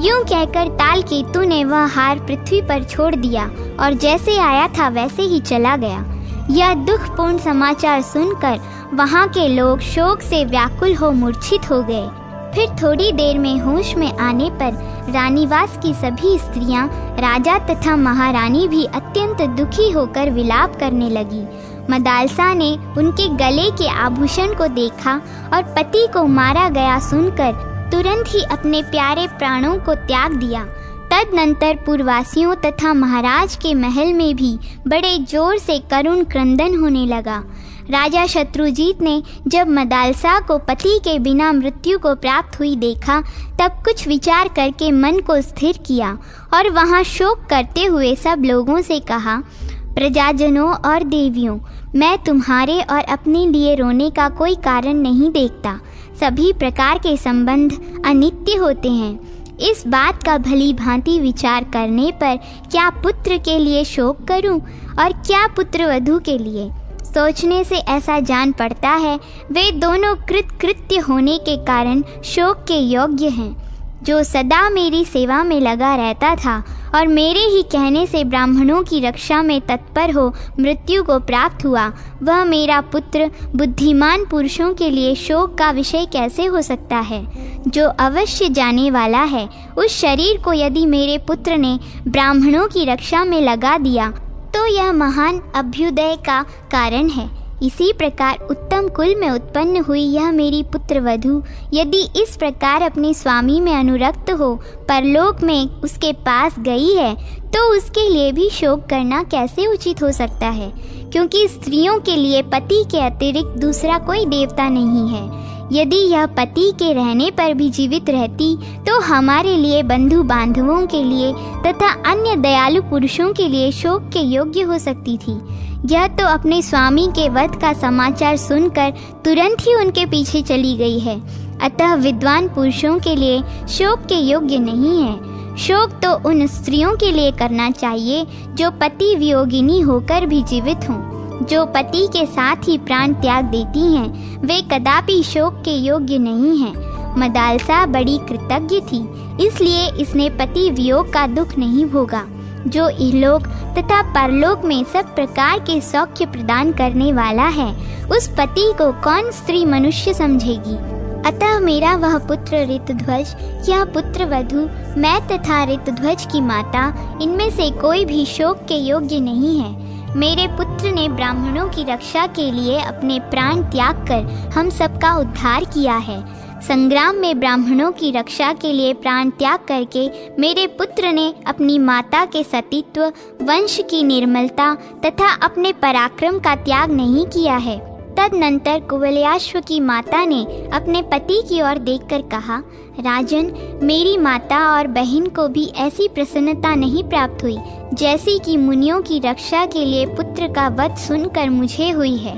यूं कहकर तालकेतु ने वह हार पृथ्वी पर छोड़ दिया और जैसे आया था वैसे ही चला गया। यह दुखपूर्ण समाचार सुनकर वहां के लोग शोक से व्याकुल हो मूर्छित हो गए। फिर थोड़ी देर में होश में आने पर रानीवास की सभी स्त्रियां, राजा तथा महारानी भी अत्यंत दुखी होकर विलाप करने लगी। मदालसा ने उनके गले के आभूषण को देखा और पति को मारा गया सुनकर तुरंत ही अपने प्यारे प्राणों को त्याग दिया। तदनंतर पुरवासियों तथा महाराज के महल में भी बड़े जोर से करुण क्रंदन होने लगा। राजा शत्रुजीत ने जब मदालसा को पति के बिना मृत्यु को प्राप्त हुई देखा तब कुछ विचार करके मन को स्थिर किया और वहां शोक करते हुए सब लोगों से कहा, प्रजाजनों और देवियों, मैं तुम्हारे और अपने लिए रोने का कोई कारण नहीं देखता। सभी प्रकार के संबंध अनित्य होते हैं। इस बात का भली भांति विचार करने पर क्या पुत्र के लिए शोक करूं और क्या पुत्र वधू के लिए? सोचने से ऐसा जान पड़ता है वे दोनों कृतकृत्य होने के कारण शोक के योग्य हैं। जो सदा मेरी सेवा में लगा रहता था और मेरे ही कहने से ब्राह्मणों की रक्षा में तत्पर हो मृत्यु को प्राप्त हुआ, वह मेरा पुत्र बुद्धिमान पुरुषों के लिए शोक का विषय कैसे हो सकता है? जो अवश्य जाने वाला है, उस शरीर को यदि मेरे पुत्र ने ब्राह्मणों की रक्षा में लगा दिया तो यह महान अभ्युदय का कारण है। इसी प्रकार उत्तम कुल में उत्पन्न हुई यह मेरी पुत्र वधू यदि इस प्रकार अपने स्वामी में अनुरक्त हो परलोक में उसके पास गई है तो उसके लिए भी शोक करना कैसे उचित हो सकता है? क्योंकि स्त्रियों के लिए पति के अतिरिक्त दूसरा कोई देवता नहीं है। यदि यह पति के रहने पर भी जीवित रहती तो हमारे लिए, बंधु बांधवों के लिए तथा अन्य दयालु पुरुषों के लिए शोक के योग्य हो सकती थी। यह तो अपने स्वामी के वध का समाचार सुनकर तुरंत ही उनके पीछे चली गई है। अतः विद्वान पुरुषों के लिए शोक के योग्य नहीं है। शोक तो उन स्त्रियों के लिए करना चाहिए जो पति वियोगिनी होकर भी जीवित हों। जो पति के साथ ही प्राण त्याग देती हैं, वे कदापि शोक के योग्य नहीं हैं। मदालसा बड़ी कृतज्ञ थी, इसलिए इसने पति वियोग का दुख नहीं भोगा। जो इहलोक तथा परलोक में सब प्रकार के सौख्य प्रदान करने वाला है, उस पति को कौन स्त्री मनुष्य समझेगी? अतः मेरा वह पुत्र ऋतध्वज, यह पुत्र वधू, मैं तथा ऋतध्वज की माता, इनमें से कोई भी शोक के योग्य नहीं है। मेरे पुत्र ने ब्राह्मणों की रक्षा के लिए अपने प्राण त्याग कर हम सबका उद्धार किया है। संग्राम में ब्राह्मणों की रक्षा के लिए प्राण त्याग करके मेरे पुत्र ने अपनी माता के सतीत्व, वंश की निर्मलता तथा अपने पराक्रम का त्याग नहीं किया है। तदनंतर कुवलयाश्व की माता ने अपने पति की ओर देखकर कहा, राजन, मेरी माता और बहन को भी ऐसी प्रसन्नता नहीं प्राप्त हुई जैसी कि मुनियों की रक्षा के लिए पुत्र का वध सुनकर मुझे हुई है।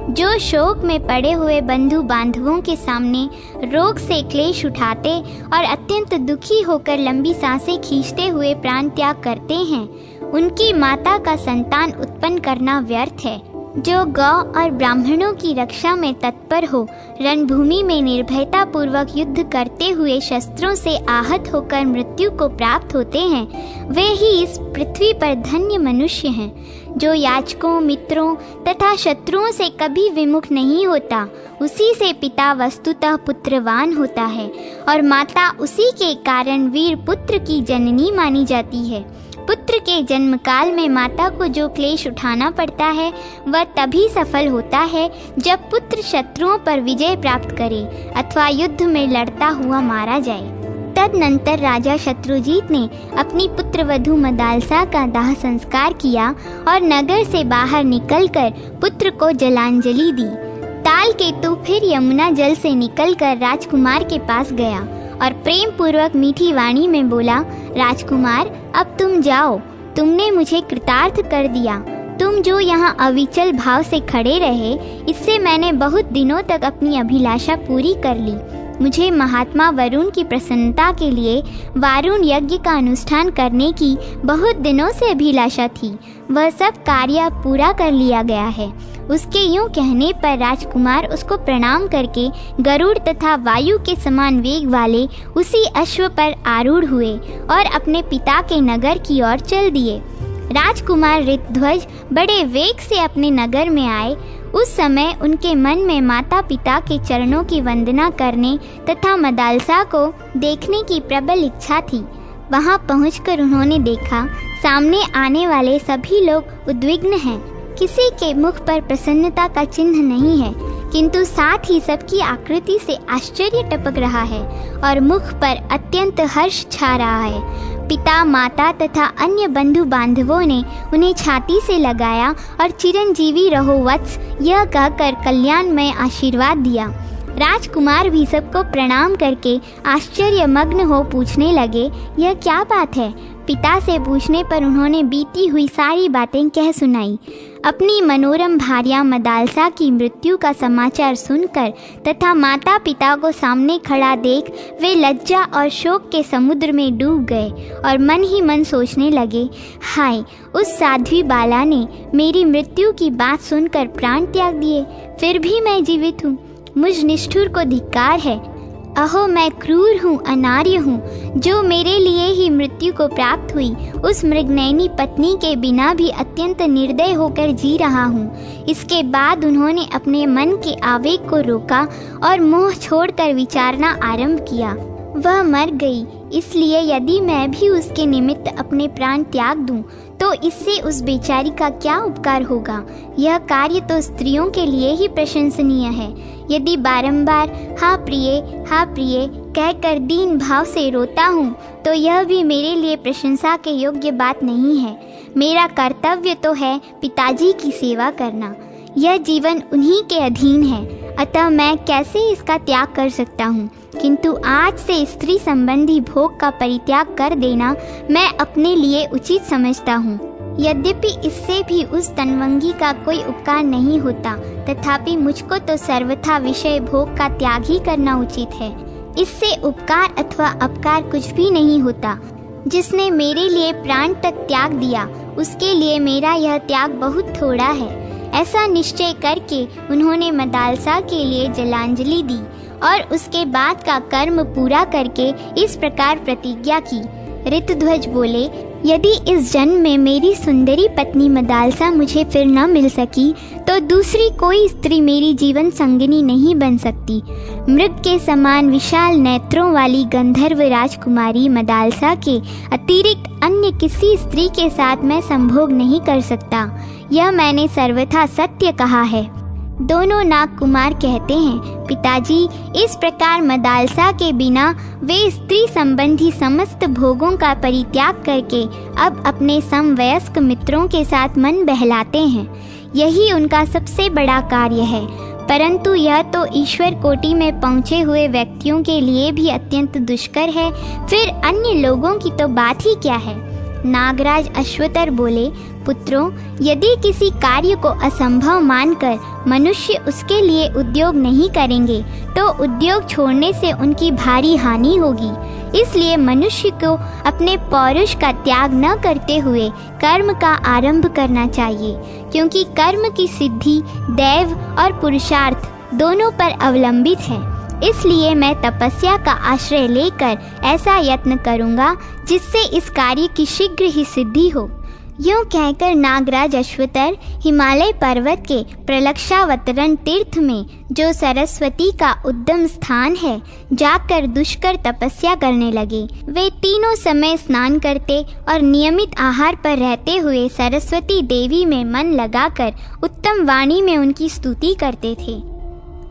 जो शोक में पड़े हुए बंधु बांधवों के सामने रोग से क्लेश उठाते और अत्यंत दुखी होकर लंबी सांसें खींचते हुए प्राण त्याग करते हैं, उनकी माता का संतान उत्पन्न करना व्यर्थ है। जो गौ और ब्राह्मणों की रक्षा में तत्पर हो, रणभूमि में निर्भयता पूर्वक युद्ध करते हुए शस्त्रों से आहत होकर मृत्यु को प्राप्त होते हैं, वे ही इस पृथ्वी पर धन्य मनुष्य हैं। जो याचकों, मित्रों तथा शत्रुओं से कभी विमुख नहीं होता, उसी से पिता वस्तुतः पुत्रवान होता है और माता उसी के कारण वीर पुत्र की जननी मानी जाती है। पुत्र के जन्म काल में माता को जो क्लेश उठाना पड़ता है, वह तभी सफल होता है जब पुत्र शत्रुओं पर विजय प्राप्त करे अथवा युद्ध में लड़ता हुआ मारा जाए। तदनंतर राजा शत्रुजीत ने अपनी पुत्रवधू मदालसा का दाह संस्कार किया और नगर से बाहर निकलकर पुत्र को जलांजलि दी। ताल केतु फिर यमुना जल से निकलकर राजकुमार के पास गया और प्रेम पूर्वक मीठी वाणी में बोला, राजकुमार, अब तुम जाओ, तुमने मुझे कृतार्थ कर दिया। तुम जो यहाँ अविचल भाव से खड़े रहे, इससे मैंने बहुत दिनों तक अपनी अभिलाषा पूरी कर ली। मुझे महात्मा वरुण की प्रसन्नता के लिए वारुण यज्ञ का अनुष्ठान करने की बहुत दिनों से अभिलाषा थी। वह सब कार्य पूरा कर लिया गया है। उसके यूं कहने पर राजकुमार उसको प्रणाम करके गरुड़ तथा वायु के समान वेग वाले उसी अश्व पर आरूढ़ हुए और अपने पिता के नगर की ओर चल दिए। राजकुमार ऋतध्वज बड़े वेग से अपने नगर में आए। उस समय उनके मन में माता पिता के चरणों की वंदना करने तथा मदालसा को देखने की प्रबल इच्छा थी। वहां पहुंचकर उन्होंने देखा, सामने आने वाले सभी लोग उद्विग्न हैं। किसी के मुख पर प्रसन्नता का चिन्ह नहीं है, किंतु साथ ही सबकी आकृति से आश्चर्य टपक रहा है और मुख पर अत्यंत हर्ष छा रहा है। पिता, माता तथा अन्य बंधु बांधवों ने उन्हें छाती से लगाया और चिरंजीवी रहो वत्स, यह कहकर कल्याणमय आशीर्वाद दिया। राजकुमार भी सबको प्रणाम करके आश्चर्यमग्न हो पूछने लगे, यह क्या बात है? पिता से पूछने पर उन्होंने बीती हुई सारी बातें कह सुनाई। अपनी मनोरम भार्या मदालसा की मृत्यु का समाचार सुनकर तथा माता पिता को सामने खड़ा देख वे लज्जा और शोक के समुद्र में डूब गए और मन ही मन सोचने लगे, हाय, उस साध्वी बाला ने मेरी मृत्यु की बात सुनकर प्राण त्याग दिए, फिर भी मैं जीवित हूँ। मुझ निष्ठुर को धिक्कार है। अहो, मैं क्रूर हूँ, अनार्य हूँ, जो मेरे लिए ही मृत्यु को प्राप्त हुई उस मृगनयनी पत्नी के बिना भी अत्यंत निर्दय होकर जी रहा हूँ। इसके बाद उन्होंने अपने मन के आवेग को रोका और मोह छोड़कर विचारना आरंभ किया। वह मर गई, इसलिए यदि मैं भी उसके निमित्त अपने प्राण त्याग दूं, तो इससे उस बेचारी का क्या उपकार होगा? यह कार्य तो स्त्रियों के लिए ही प्रशंसनीय है। यदि बारंबार हाँ प्रिय कहकर दीन भाव से रोता हूँ, तो यह भी मेरे लिए प्रशंसा के योग्य बात नहीं है। मेरा कर्तव्य तो है पिताजी की सेवा करना। यह जीवन उन्हीं के अधीन है, अतः मैं कैसे इसका त्याग कर सकता हूँ? किंतु आज से स्त्री संबंधी भोग का परित्याग कर देना मैं अपने लिए उचित समझता हूँ। यद्यपि इससे भी उस तनवंगी का कोई उपकार नहीं होता, तथापि मुझको तो सर्वथा विषय भोग का त्याग ही करना उचित है। इससे उपकार अथवा अपकार कुछ भी नहीं होता। जिसने मेरे लिए प्राण तक त्याग दिया, उसके लिए मेरा यह त्याग बहुत थोड़ा है। ऐसा निश्चय करके उन्होंने मदालसा के लिए जलांजलि दी और उसके बाद का कर्म पूरा करके इस प्रकार प्रतिज्ञा की। ऋतध्वज बोले, यदि इस जन्म में मेरी सुंदरी पत्नी मदालसा मुझे फिर न मिल सकी, तो दूसरी कोई स्त्री मेरी जीवन संगिनी नहीं बन सकती। मृग के समान विशाल नेत्रों वाली गंधर्व राजकुमारी मदालसा के अतिरिक्त अन्य किसी स्त्री के साथ मैं संभोग नहीं कर सकता। यह मैंने सर्वथा सत्य कहा है। दोनों नागकुमार कहते हैं, पिताजी, इस प्रकार मदालसा के बिना वे स्त्री संबंधी समस्त भोगों का परित्याग करके अब अपने समवयस्क मित्रों के साथ मन बहलाते हैं। यही उनका सबसे बड़ा कार्य है। परंतु यह तो ईश्वर कोटि में पहुँचे हुए व्यक्तियों के लिए भी अत्यंत दुष्कर है, फिर अन्य लोगों की तो बात ही क्या है। नागराज अश्वतर बोले, पुत्रों, यदि किसी कार्य को असंभव मानकर मनुष्य उसके लिए उद्योग नहीं करेंगे तो उद्योग छोड़ने से उनकी भारी हानि होगी। इसलिए मनुष्य को अपने पौरुष का त्याग न करते हुए कर्म का आरंभ करना चाहिए, क्योंकि कर्म की सिद्धि दैव और पुरुषार्थ दोनों पर अवलंबित है। इसलिए मैं तपस्या का आश्रय लेकर ऐसा यत्न करूंगा जिससे इस कार्य की शीघ्र ही सिद्धि हो। यूं कहकर नागराज अश्वतर हिमालय पर्वत के प्रलक्षावतरण तीर्थ में, जो सरस्वती का उद्गम स्थान है, जाकर दुष्कर तपस्या करने लगे। वे तीनों समय स्नान करते और नियमित आहार पर रहते हुए सरस्वती देवी में मन लगाकर उत्तम वाणी में उनकी स्तुति करते थे।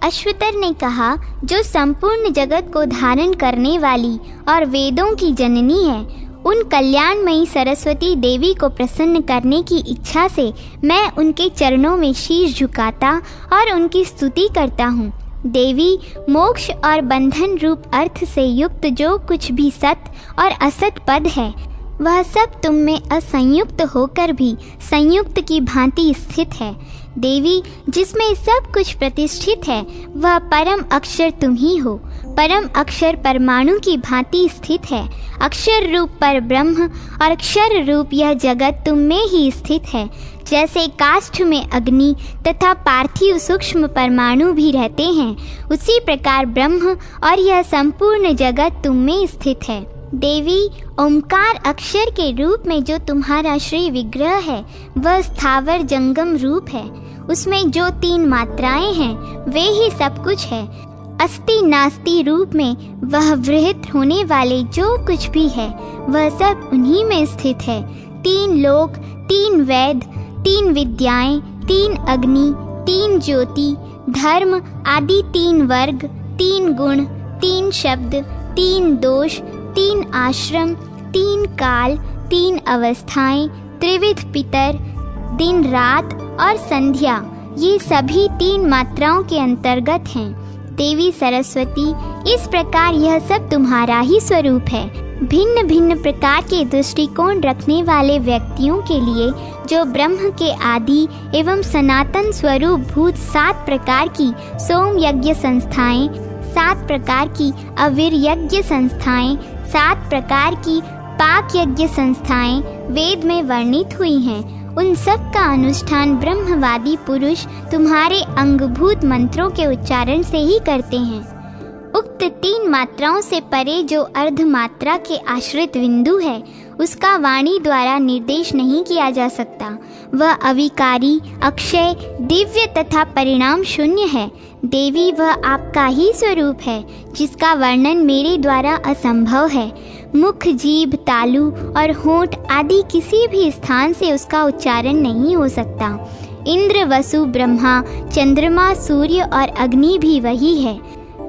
अश्वतर ने कहा, जो संपूर्ण जगत को धारण करने वाली और वेदों की जननी है, उन कल्याणमयी सरस्वती देवी को प्रसन्न करने की इच्छा से मैं उनके चरणों में शीश झुकाता और उनकी स्तुति करता हूँ। देवी, मोक्ष और बंधन रूप अर्थ से युक्त जो कुछ भी सत और असत पद है, वह सब तुम में असंयुक्त होकर भी संयुक्त की भांति स्थित है। देवी, जिसमें सब कुछ प्रतिष्ठित है, वह परम अक्षर तुम ही हो। परम अक्षर परमाणु की भांति स्थित है। अक्षर रूप पर ब्रह्म और अक्षर रूप यह जगत तुम में ही स्थित है। जैसे काष्ठ में अग्नि तथा पार्थिव सूक्ष्म परमाणु भी रहते हैं, उसी प्रकार ब्रह्म और यह संपूर्ण जगत तुम में स्थित है। देवी, ओमकार अक्षर के रूप में जो तुम्हारा श्री विग्रह है, वह स्थावर जंगम रूप है। उसमें जो 3 मात्राएं हैं, वे ही सब कुछ है। अस्ति नास्ति रूप में वह वृहत होने वाले जो कुछ भी है, वह सब उन्हीं में स्थित है। 3 लोक, 3 वेद, 3 विद्याएं, 3 अग्नि, 3 ज्योति, धर्म आदि 3 वर्ग, 3 गुण, 3 शब्द, 3 दोष, 3 आश्रम, 3 काल, 3 अवस्थाएं, त्रिविध पितर, दिन रात और संध्या, ये सभी 3 मात्राओं के अंतर्गत हैं। देवी सरस्वती, इस प्रकार यह सब तुम्हारा ही स्वरूप है। भिन्न भिन्न प्रकार के दृष्टिकोण रखने वाले व्यक्तियों के लिए जो ब्रह्म के आदि एवं सनातन स्वरूप भूत 7 प्रकार की सोम यज्ञ संस्थाएं, 7 प्रकार की अवीर यज्ञ संस्थाएं, 7 प्रकार की पाक यज्ञ संस्थाएं वेद में वर्णित हुई हैं, उन सब का अनुष्ठान ब्रह्मवादी पुरुष तुम्हारे अंगभूत मंत्रों के उच्चारण से ही करते हैं। उक्त 3 मात्राओं से परे जो अर्ध मात्रा के आश्रित बिंदु है, उसका वाणी द्वारा निर्देश नहीं किया जा सकता। वह अविकारी, अक्षय, दिव्य तथा परिणाम शून्य है। देवी, वह आपका ही स्वरूप है, जिसका वर्णन मेरे द्वारा असंभव है। मुख, जीभ, तालु और होंठ आदि किसी भी स्थान से उसका उच्चारण नहीं हो सकता। इंद्र, वसु, ब्रह्मा, चंद्रमा, सूर्य और अग्नि भी वही है।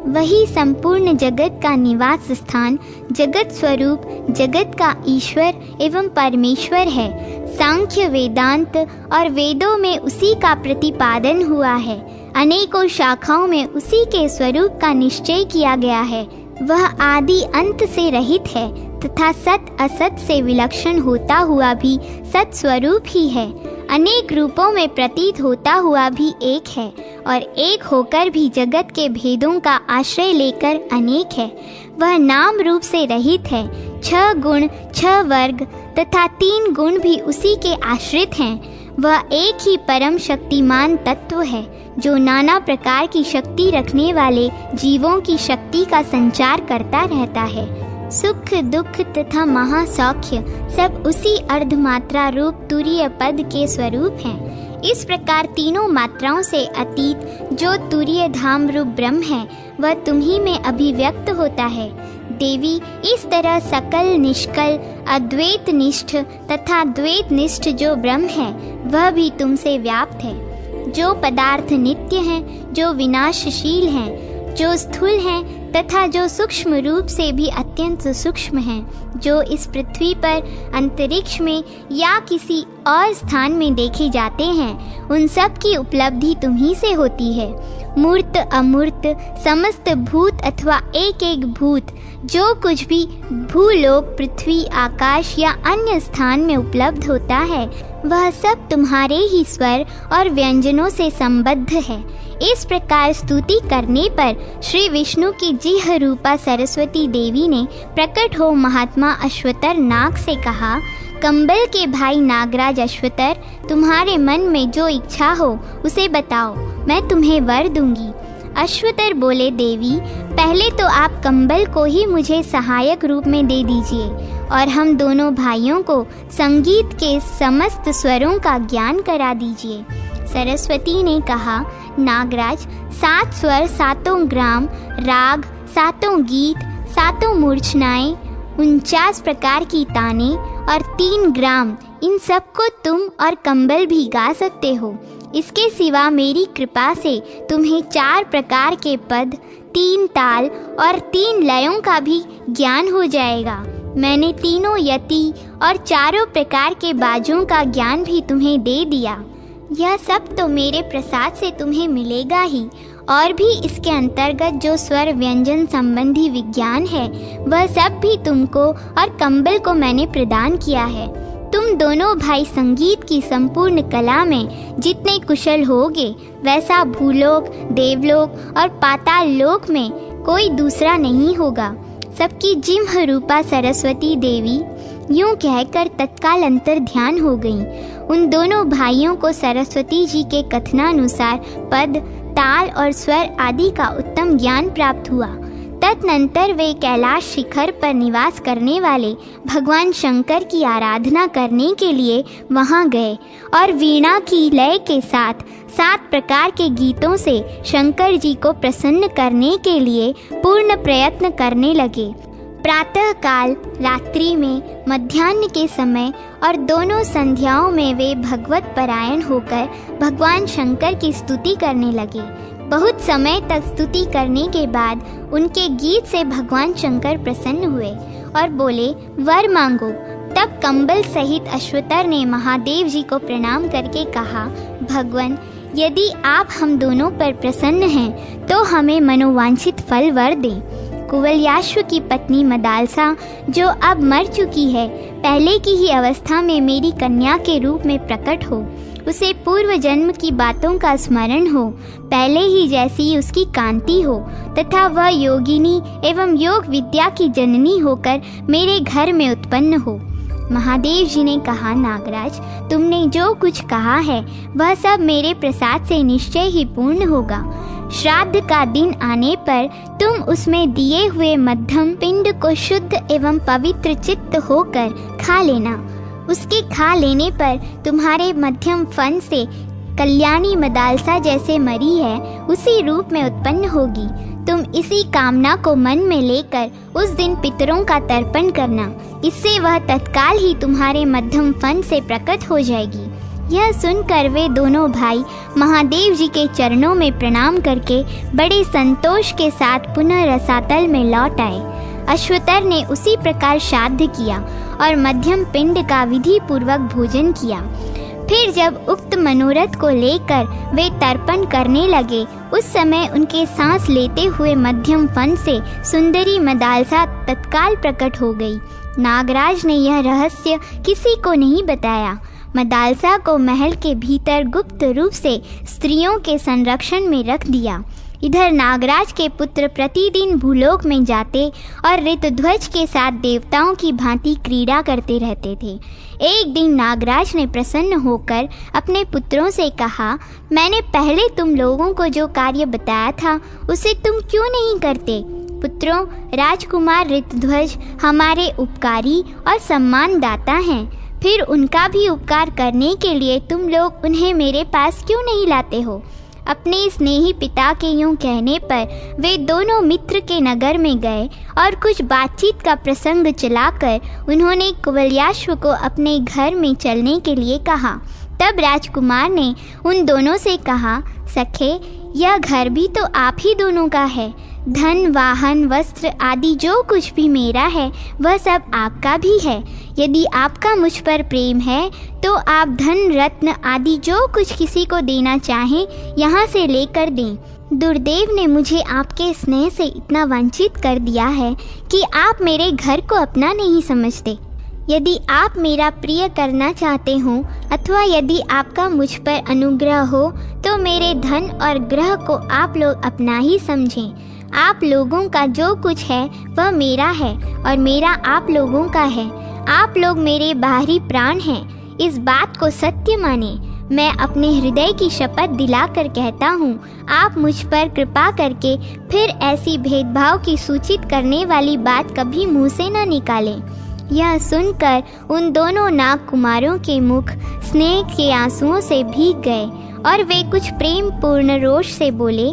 वही संपूर्ण जगत का निवास स्थान, जगत स्वरूप, जगत का ईश्वर एवं परमेश्वर है। सांख्य, वेदांत और वेदों में उसी का प्रतिपादन हुआ है। अनेकों शाखाओं में उसी के स्वरूप का निश्चय किया गया है। वह आदि अंत से रहित है तथा सत असत से विलक्षण होता हुआ भी सत स्वरूप ही है। अनेक रूपों में प्रतीत होता हुआ भी एक है और एक होकर भी जगत के भेदों का आश्रय लेकर अनेक है। वह नाम रूप से रहित है। 6 गुण, 6 वर्ग तथा 3 गुण भी उसी के आश्रित हैं। वह एक ही परम शक्तिमान तत्व है, जो नाना प्रकार की शक्ति रखने वाले जीवों की शक्ति का संचार करता रहता है। सुख, दुख तथा महासौख्य सब उसी अर्धमात्रा रूप तुरीय पद के स्वरूप हैं। इस प्रकार तीनों मात्राओं से अतीत जो तुरीय धाम रूप ब्रह्म है, वह तुम्ही में अभिव्यक्त होता है। देवी, इस तरह सकल, निष्कल, अद्वैत निष्ठ तथा द्वैत निष्ठ जो ब्रह्म है, वह भी तुमसे व्याप्त है। जो पदार्थ नित्य हैं, जो विनाशशील हैं, जो स्थूल हैं तथा जो सूक्ष्म रूप से भी अत्यंत सूक्ष्म हैं, जो इस पृथ्वी पर, अंतरिक्ष में या किसी और स्थान में देखे जाते हैं, उन सब की उपलब्धि तुम्ही से होती है। मूर्त अमूर्त समस्त भूत अथवा एक एक भूत, जो कुछ भी भूलोक, पृथ्वी, आकाश या अन्य स्थान में उपलब्ध होता है, वह सब तुम्हारे ही स्वर और व्यंजनों से संबद्ध है। इस प्रकार स्तुति करने पर श्री विष्णु की जिह् रूपा सरस्वती देवी ने प्रकट हो महात्मा अश्वतर नाग से कहा, कंबल के भाई नागराज अश्वतर, तुम्हारे मन में जो इच्छा हो उसे बताओ, मैं तुम्हें वर दूंगी। अश्वतर बोले, देवी, पहले तो आप कंबल को ही मुझे सहायक रूप में दे दीजिए और हम दोनों भाइयों को संगीत के समस्त स्वरों का ज्ञान करा दीजिए। सरस्वती ने कहा, नागराज, 7 स्वर, 7 ग्राम, राग, 7 गीत, 7 मूर्छनाएं, 49 प्रकार की ताने और 3 ग्राम, इन सबको तुम और कंबल भी गा सकते हो। इसके सिवा मेरी कृपा से तुम्हें 4 प्रकार के पद, 3 ताल और 3 लयों का भी ज्ञान हो जाएगा। मैंने तीनों यति और 4 प्रकार के बाजों का ज्ञान भी तुम्हें दे दिया। यह सब तो मेरे प्रसाद से तुम्हें मिलेगा ही, और भी इसके अंतर्गत जो स्वर व्यंजन संबंधी विज्ञान है, वह सब भी तुमको और कंबल को मैंने प्रदान किया है। तुम दोनों भाई संगीत की संपूर्ण कला में जितने कुशल होगे, वैसा भूलोक, देवलोक और पाताल लोक में कोई दूसरा नहीं होगा। सबकी जिह्व रूपा सरस्वती देवी यूं कहकर तत्काल अंतर ध्यान हो गईं। उन दोनों भाइयों को सरस्वती जी के कथनानुसार पद, ताल और स्वर आदि का उत्तम ज्ञान प्राप्त हुआ। तदनंतर वे कैलाश शिखर पर निवास करने वाले भगवान शंकर की आराधना करने के लिए वहां गए और वीणा की लय के साथ 7 प्रकार के गीतों से शंकर जी को प्रसन्न करने के लिए पूर्ण प्रयत्न करने लगे। प्रातः काल, रात्रि में, मध्याह्न के समय और दोनों संध्याओं में वे भगवत परायण होकर भगवान शंकर की स्तुति करने लगे। बहुत समय तक स्तुति करने के बाद उनके गीत से भगवान शंकर प्रसन्न हुए और बोले, वर मांगो। तब कंबल सहित अश्वतर ने महादेव जी को प्रणाम करके कहा, भगवान, यदि आप हम दोनों पर प्रसन्न हैं तो हमें मनोवांछित फल वर दें। कुवलयाश्व की पत्नी मदालसा, जो अब मर चुकी है, पहले की ही अवस्था में मेरी कन्या के रूप में प्रकट हो। उसे पूर्व जन्म की बातों का स्मरण हो, पहले ही जैसी उसकी कांति हो, तथा वह योगिनी एवं योग विद्या की जननी होकर मेरे घर में उत्पन्न हो। महादेव जी ने कहा, नागराज, तुमने जो कुछ कहा है वह सब मेरे प्रसाद से निश्चय ही पूर्ण होगा। श्राद्ध का दिन आने पर तुम उसमें दिए हुए मध्यम पिंड को शुद्ध एवं पवित्र चित्त होकर खा लेना। उसके खा लेने पर तुम्हारे मध्यम फन से कल्याणी मदालसा जैसे मरी है, उसी रूप में उत्पन्न होगी। तुम इसी कामना को मन में लेकर उस दिन पितरों का तर्पण करना, इससे वह तत्काल ही तुम्हारे मध्यम फन से प्रकट हो जाएगी। यह सुनकर वे दोनों भाई महादेव जी के चरणों में प्रणाम करके बड़े संतोष के साथ पुनः रसातल में लौट आए। अश्वतर ने उसी प्रकार श्राद्ध किया और मध्यम पिंड का विधि पूर्वक भोजन किया। फिर जब उक्त मनोरथ को लेकर वे तर्पण करने लगे, उस समय उनके सांस लेते हुए मध्यम फन से सुंदरी मदालसा तत्काल प्रकट हो गई। नागराज ने यह रहस्य किसी को नहीं बताया। मदालसा को महल के भीतर गुप्त रूप से स्त्रियों के संरक्षण में रख दिया। इधर नागराज के पुत्र प्रतिदिन भूलोक में जाते और ऋतध्वज के साथ देवताओं की भांति क्रीड़ा करते रहते थे। एक दिन नागराज ने प्रसन्न होकर अपने पुत्रों से कहा, मैंने पहले तुम लोगों को जो कार्य बताया था उसे तुम क्यों नहीं करते? पुत्रों, राजकुमार ऋतध्वज हमारे उपकारी और सम्मानदाता हैं, फिर उनका भी उपकार करने के लिए तुम लोग उन्हें मेरे पास क्यों नहीं लाते हो? अपने स्नेही पिता के यूं कहने पर वे दोनों मित्र के नगर में गए और कुछ बातचीत का प्रसंग चलाकर उन्होंने कुवलयाश्व को अपने घर में चलने के लिए कहा। तब राजकुमार ने उन दोनों से कहा, सखे, यह घर भी तो आप ही दोनों का है। धन, वाहन, वस्त्र आदि जो कुछ भी मेरा है वह सब आपका भी है। यदि आपका मुझ पर प्रेम है तो आप धन, रत्न आदि जो कुछ किसी को देना चाहें यहाँ से लेकर दें। दुर्देव ने मुझे आपके स्नेह से इतना वंचित कर दिया है कि आप मेरे घर को अपना नहीं समझते। यदि आप मेरा प्रिय करना चाहते हो अथवा यदि आपका मुझ पर अनुग्रह हो तो मेरे धन और ग्रह को आप लोग अपना ही समझें। आप लोगों का जो कुछ है वह मेरा है और मेरा आप लोगों का है। आप लोग मेरे बाहरी प्राण हैं, इस बात को सत्य माने। मैं अपने हृदय की शपथ दिलाकर कहता हूँ, आप मुझ पर कृपा करके फिर ऐसी भेदभाव की सूचित करने वाली बात कभी मुँह से न निकालें। यह सुनकर उन दोनों नाग कुमारों के मुख स्नेह के आंसुओं से भीग गए और वे कुछ प्रेम पूर्ण रोष से बोले,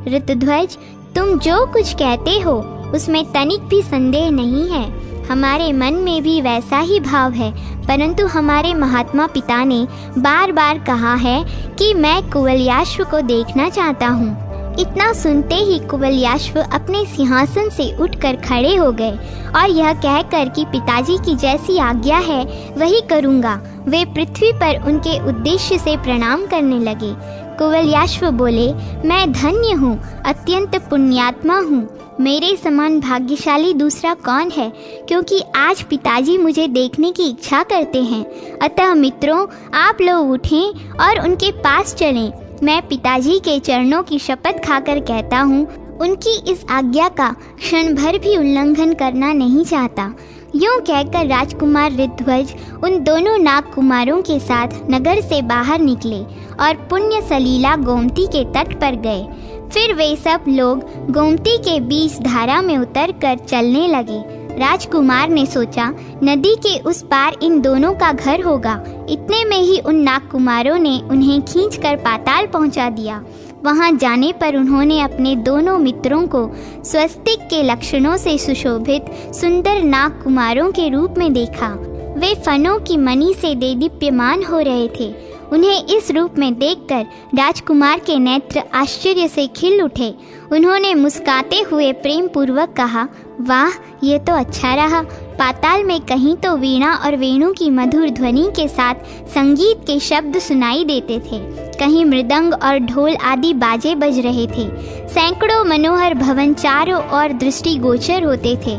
ऋतध्वज, तुम जो कुछ कहते हो उसमें तनिक भी संदेह नहीं है। हमारे मन में भी वैसा ही भाव है, परंतु हमारे महात्मा पिता ने बार बार कहा है कि मैं कुवलयाश्व को देखना चाहता हूँ। इतना सुनते ही कुवलयाश्व अपने सिंहासन से उठकर खड़े हो गए और यह कहकर कि पिताजी की जैसी आज्ञा है वही करूँगा, वे पृथ्वी पर उनके उद्देश्य से प्रणाम करने लगे। कुवलयाश्व बोले, मैं धन्य हूँ, अत्यंत पुण्यात्मा हूँ। मेरे समान भाग्यशाली दूसरा कौन है, क्योंकि आज पिताजी मुझे देखने की इच्छा करते हैं। अतः मित्रों, आप लोग उठें और उनके पास चलें। मैं पिताजी के चरणों की शपथ खाकर कहता हूँ, उनकी इस आज्ञा का क्षण भर भी उल्लंघन करना नहीं चाहता। यूं कहकर राजकुमार ऋतध्वज उन दोनों नाग कुमारों के साथ नगर से बाहर निकले और पुण्य सलीला गोमती के तट पर गए। फिर वे सब लोग गोमती के बीच धारा में उतरकर चलने लगे। राजकुमार ने सोचा, नदी के उस पार इन दोनों का घर होगा। इतने में ही उन नाग कुमारों ने उन्हें खींचकर पाताल पहुंचा दिया। वहां जाने पर उन्होंने अपने दोनों मित्रों को स्वस्तिक के लक्षणों से सुशोभित सुंदर नाग कुमारों के रूप में देखा। वे फनों की मणि से देदीप्यमान हो रहे थे। उन्हें इस रूप में देखकर राजकुमार के नेत्र आश्चर्य से खिल उठे। उन्होंने मुस्कुराते हुए प्रेम पूर्वक कहा, वाह, ये तो अच्छा रहा। पाताल में कहीं तो वीणा और वेणु की मधुर ध्वनि के साथ संगीत के शब्द सुनाई देते थे, कहीं मृदंग और ढोल आदि बाजे बज रहे थे। सैकड़ों मनोहर भवन चारों ओर दृष्टिगोचर होते थे।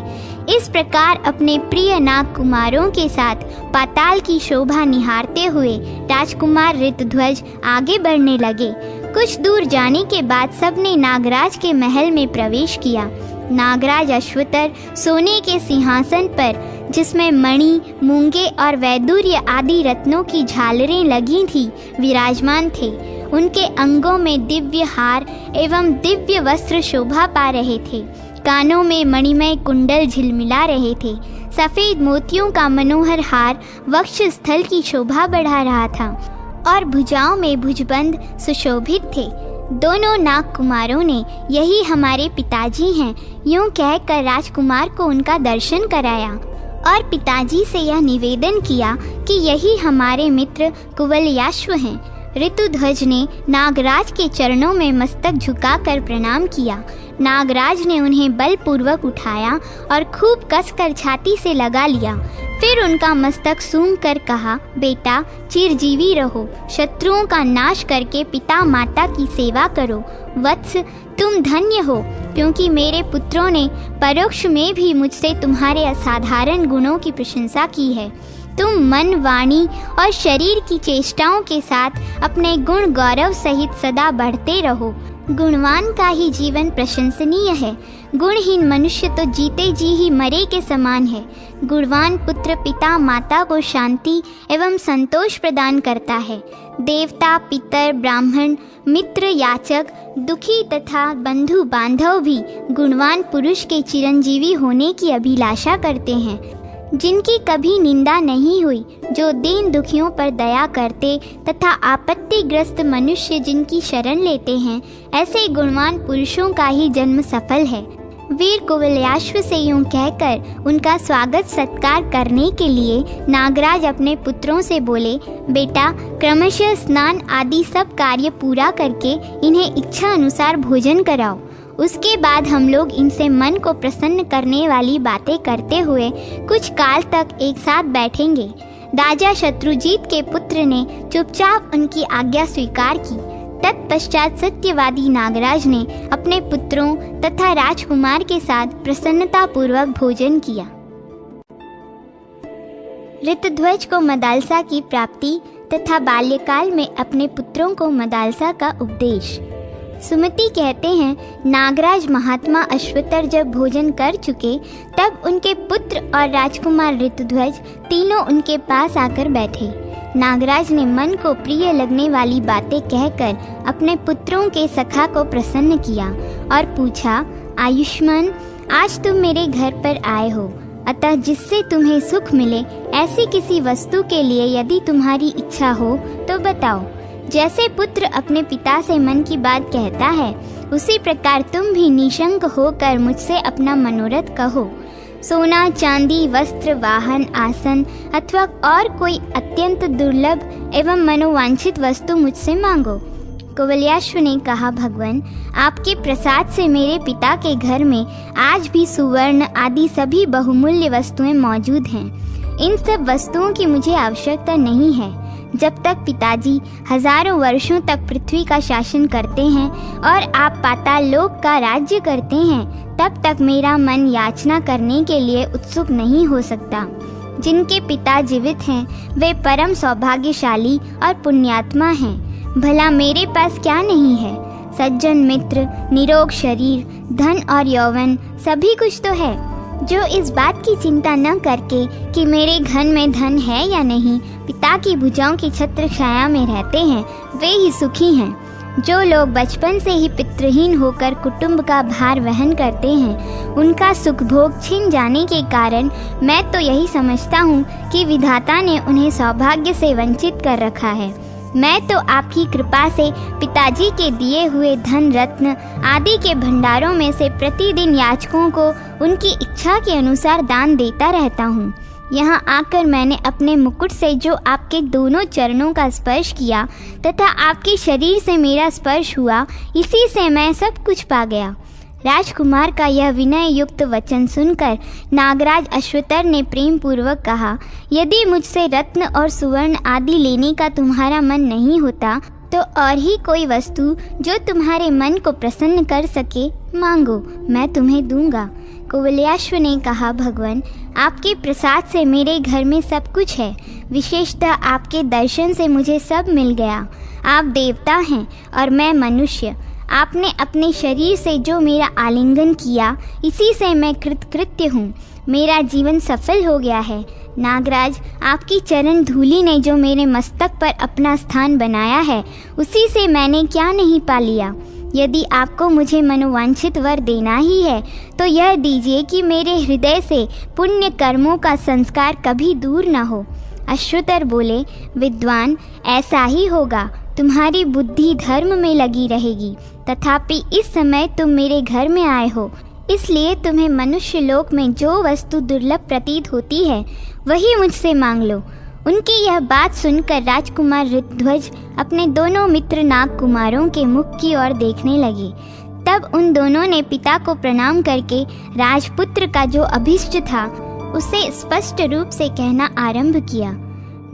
इस प्रकार अपने प्रिय नाग कुमारों के साथ पाताल की शोभा निहारते हुए राजकुमार ऋतध्वज आगे बढ़ने लगे। कुछ दूर जाने के बाद सबने नागराज के महल में प्रवेश किया। नागराज अश्वतर सोने के सिंहासन पर, जिसमें मणि, मूंगे और वैदूर्य आदि रत्नों की झालरें लगी थी, विराजमान थे। उनके अंगों में दिव्य हार एवं दिव्य वस्त्र शोभा पा रहे थे। कानों में मणिमय कुंडल झिलमिला रहे थे। सफेद मोतियों का मनोहर हार वक्ष स्थल की शोभा बढ़ा रहा था और भुजाओं में भुजबंद सुशोभित थे। दोनों नाग कुमारों ने, यही हमारे पिताजी हैं, यूं कहकर राजकुमार को उनका दर्शन कराया और पिताजी से यह निवेदन किया कि यही हमारे मित्र कुवलयाश्व हैं। ऋतुध्वज ने नागराज के चरणों में मस्तक झुकाकर प्रणाम किया। नागराज ने उन्हें बलपूर्वक उठाया और खूब कसकर छाती से लगा लिया। फिर उनका मस्तक सूंघ कर कहा, बेटा, चिरजीवी रहो, शत्रुओं का नाश करके पिता माता की सेवा करो। वत्स, तुम धन्य हो, क्योंकि मेरे पुत्रों ने परोक्ष में भी मुझसे तुम्हारे असाधारण गुणों की प्रशंसा की है। तुम मन, वाणी और शरीर की चेष्टाओं के साथ अपने गुण गौरव सहित सदा बढ़ते रहो। गुणवान का ही जीवन प्रशंसनीय है। गुणहीन मनुष्य तो जीते जी ही मरे के समान है। गुणवान पुत्र पिता माता को शांति एवं संतोष प्रदान करता है। देवता, पितर, ब्राह्मण, मित्र, याचक, दुखी तथा बंधु बांधव भी गुणवान पुरुष के चिरंजीवी होने की अभिलाषा करते हैं। जिनकी कभी निंदा नहीं हुई, जो दीन दुखियों पर दया करते तथा आपत्तिग्रस्त मनुष्य जिनकी शरण लेते हैं, ऐसे गुणवान पुरुषों का ही जन्म सफल है। वीर कुवलयाश्व से यूं कहकर उनका स्वागत सत्कार करने के लिए नागराज अपने पुत्रों से बोले, बेटा क्रमशः स्नान आदि सब कार्य पूरा करके इन्हें इच्छा अनुसार भोजन कराओ। उसके बाद हम लोग इनसे मन को प्रसन्न करने वाली बातें करते हुए कुछ काल तक एक साथ बैठेंगे। राजा शत्रुजीत के पुत्र ने चुपचाप उनकी आज्ञा स्वीकार की। तत्पश्चात सत्यवादी नागराज ने अपने पुत्रों तथा राजकुमार के साथ प्रसन्नता पूर्वक भोजन किया। ऋतध्वज को मदालसा की प्राप्ति तथा बाल्यकाल में अपने पुत्रों को मदालसा का उपदेश। सुमति कहते हैं, नागराज महात्मा अश्वतर जब भोजन कर चुके तब उनके पुत्र और राजकुमार ऋतध्वज तीनों उनके पास आकर बैठे। नागराज ने मन को प्रिय लगने वाली बातें कहकर अपने पुत्रों के सखा को प्रसन्न किया और पूछा, आयुष्मान, आज तुम मेरे घर पर आए हो, अतः जिससे तुम्हें सुख मिले ऐसी किसी वस्तु के लिए यदि तुम्हारी इच्छा हो तो बताओ। जैसे पुत्र अपने पिता से मन की बात कहता है, उसी प्रकार तुम भी निशंक होकर मुझसे अपना मनोरथ कहो। सोना, चांदी, वस्त्र, वाहन, आसन अथवा और कोई अत्यंत दुर्लभ एवं मनोवांछित वस्तु मुझसे मांगो। कुवलयाश्व ने कहा, भगवान, आपके प्रसाद से मेरे पिता के घर में आज भी सुवर्ण आदि सभी बहुमूल्य वस्तुएं मौजूद हैं। इन सब वस्तुओं की मुझे आवश्यकता नहीं है। जब तक पिताजी हजारों वर्षों तक पृथ्वी का शासन करते हैं और आप पाताल लोक का राज्य करते हैं, तब तक मेरा मन याचना करने के लिए उत्सुक नहीं हो सकता। जिनके पिता जीवित हैं वे परम सौभाग्यशाली और पुण्यात्मा हैं। भला मेरे पास क्या नहीं है? सज्जन मित्र, निरोग शरीर, धन और यौवन सभी कुछ तो है। जो इस बात की चिंता न करके कि मेरे घर में धन है या नहीं, पिता की भुजाओं की छत्र छाया में रहते हैं, वे ही सुखी हैं। जो लोग बचपन से ही पितृहीन होकर कुटुंब का भार वहन करते हैं, उनका सुख भोग छिन जाने के कारण मैं तो यही समझता हूँ कि विधाता ने उन्हें सौभाग्य से वंचित कर रखा है। मैं तो आपकी कृपा से पिताजी के दिए हुए धन रत्न आदि के भंडारों में से प्रतिदिन याचकों को उनकी इच्छा के अनुसार दान देता रहता हूँ। यहाँ आकर मैंने अपने मुकुट से जो आपके दोनों चरणों का स्पर्श किया तथा आपके शरीर से मेरा स्पर्श हुआ, इसी से मैं सब कुछ पा गया। राजकुमार का यह विनय युक्त वचन सुनकर नागराज अश्वतर ने प्रेम पूर्वक कहा, यदि मुझसे रत्न और सुवर्ण आदि लेने का तुम्हारा मन नहीं होता तो और ही कोई वस्तु जो तुम्हारे मन को प्रसन्न कर सके मांगो, मैं तुम्हें दूंगा। कुवलयाश्व ने कहा, भगवान, आपके प्रसाद से मेरे घर में सब कुछ है। विशेषतः आपके दर्शन से मुझे सब मिल गया। आप देवता हैं और मैं मनुष्य। आपने अपने शरीर से जो मेरा आलिंगन किया, इसी से मैं कृतकृत्य हूँ। मेरा जीवन सफल हो गया है। नागराज, आपकी चरण धूलि ने जो मेरे मस्तक पर अपना स्थान बनाया है, उसी से मैंने क्या नहीं पा लिया। यदि आपको मुझे मनोवांछित वर देना ही है तो यह दीजिए कि मेरे हृदय से पुण्य कर्मों का संस्कार कभी दूर न हो। अश्वतर बोले, विद्वान, ऐसा ही होगा। तुम्हारी बुद्धि धर्म में लगी रहेगी। तथापि इस समय तुम मेरे घर में आए हो, इसलिए तुम्हें मनुष्य लोक में जो वस्तु दुर्लभ प्रतीत होती है वही मुझसे मांग लो। उनकी यह बात सुनकर राजकुमार ऋतध्वज अपने दोनों मित्र नाग कुमारों के मुख की ओर देखने लगे। तब उन दोनों ने पिता को प्रणाम करके राजपुत्र का जो अभीष्ट था उसे स्पष्ट रूप से कहना आरंभ किया।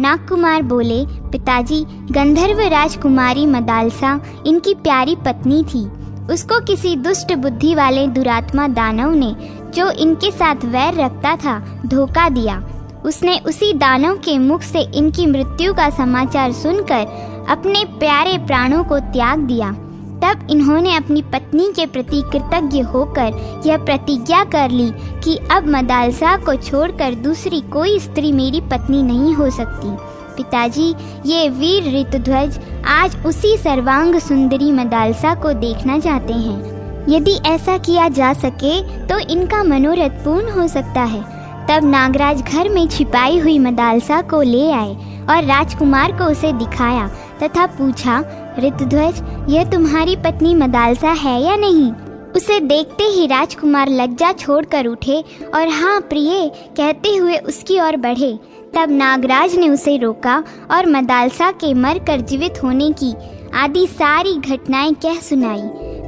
नागकुमार बोले, पिताजी, गंधर्व राजकुमारी मदालसा इनकी प्यारी पत्नी थी। उसको किसी दुष्ट बुद्धि वाले दुरात्मा दानव ने, जो इनके साथ वैर रखता था, धोखा दिया। उसने उसी दानव के मुख से इनकी मृत्यु का समाचार सुनकर अपने प्यारे प्राणों को त्याग दिया। तब इन्होंने अपनी पत्नी के प्रति कृतज्ञ होकर यह प्रतिज्ञा कर ली कि अब मदालसा को छोड़कर दूसरी कोई स्त्री मेरी पत्नी नहीं हो सकती। पिताजी, ये वीर ऋतध्वज आज उसी सर्वांग सुंदरी मदालसा को देखना चाहते हैं। यदि ऐसा किया जा सके तो इनका मनोरथ पूर्ण हो सकता है। तब नागराज घर में छिपाई हुई मदालसा को ले आए और राजकुमार को उसे दिखाया तथा पूछा, ऋतध्वज, यह तुम्हारी पत्नी मदालसा है या नहीं? उसे देखते ही राजकुमार लज्जा छोड़कर उठे और हाँ प्रिय कहते हुए उसकी ओर बढ़े। तब नागराज ने उसे रोका और मदालसा के मरकर जीवित होने की आदि सारी घटनाएं कह सुनाई।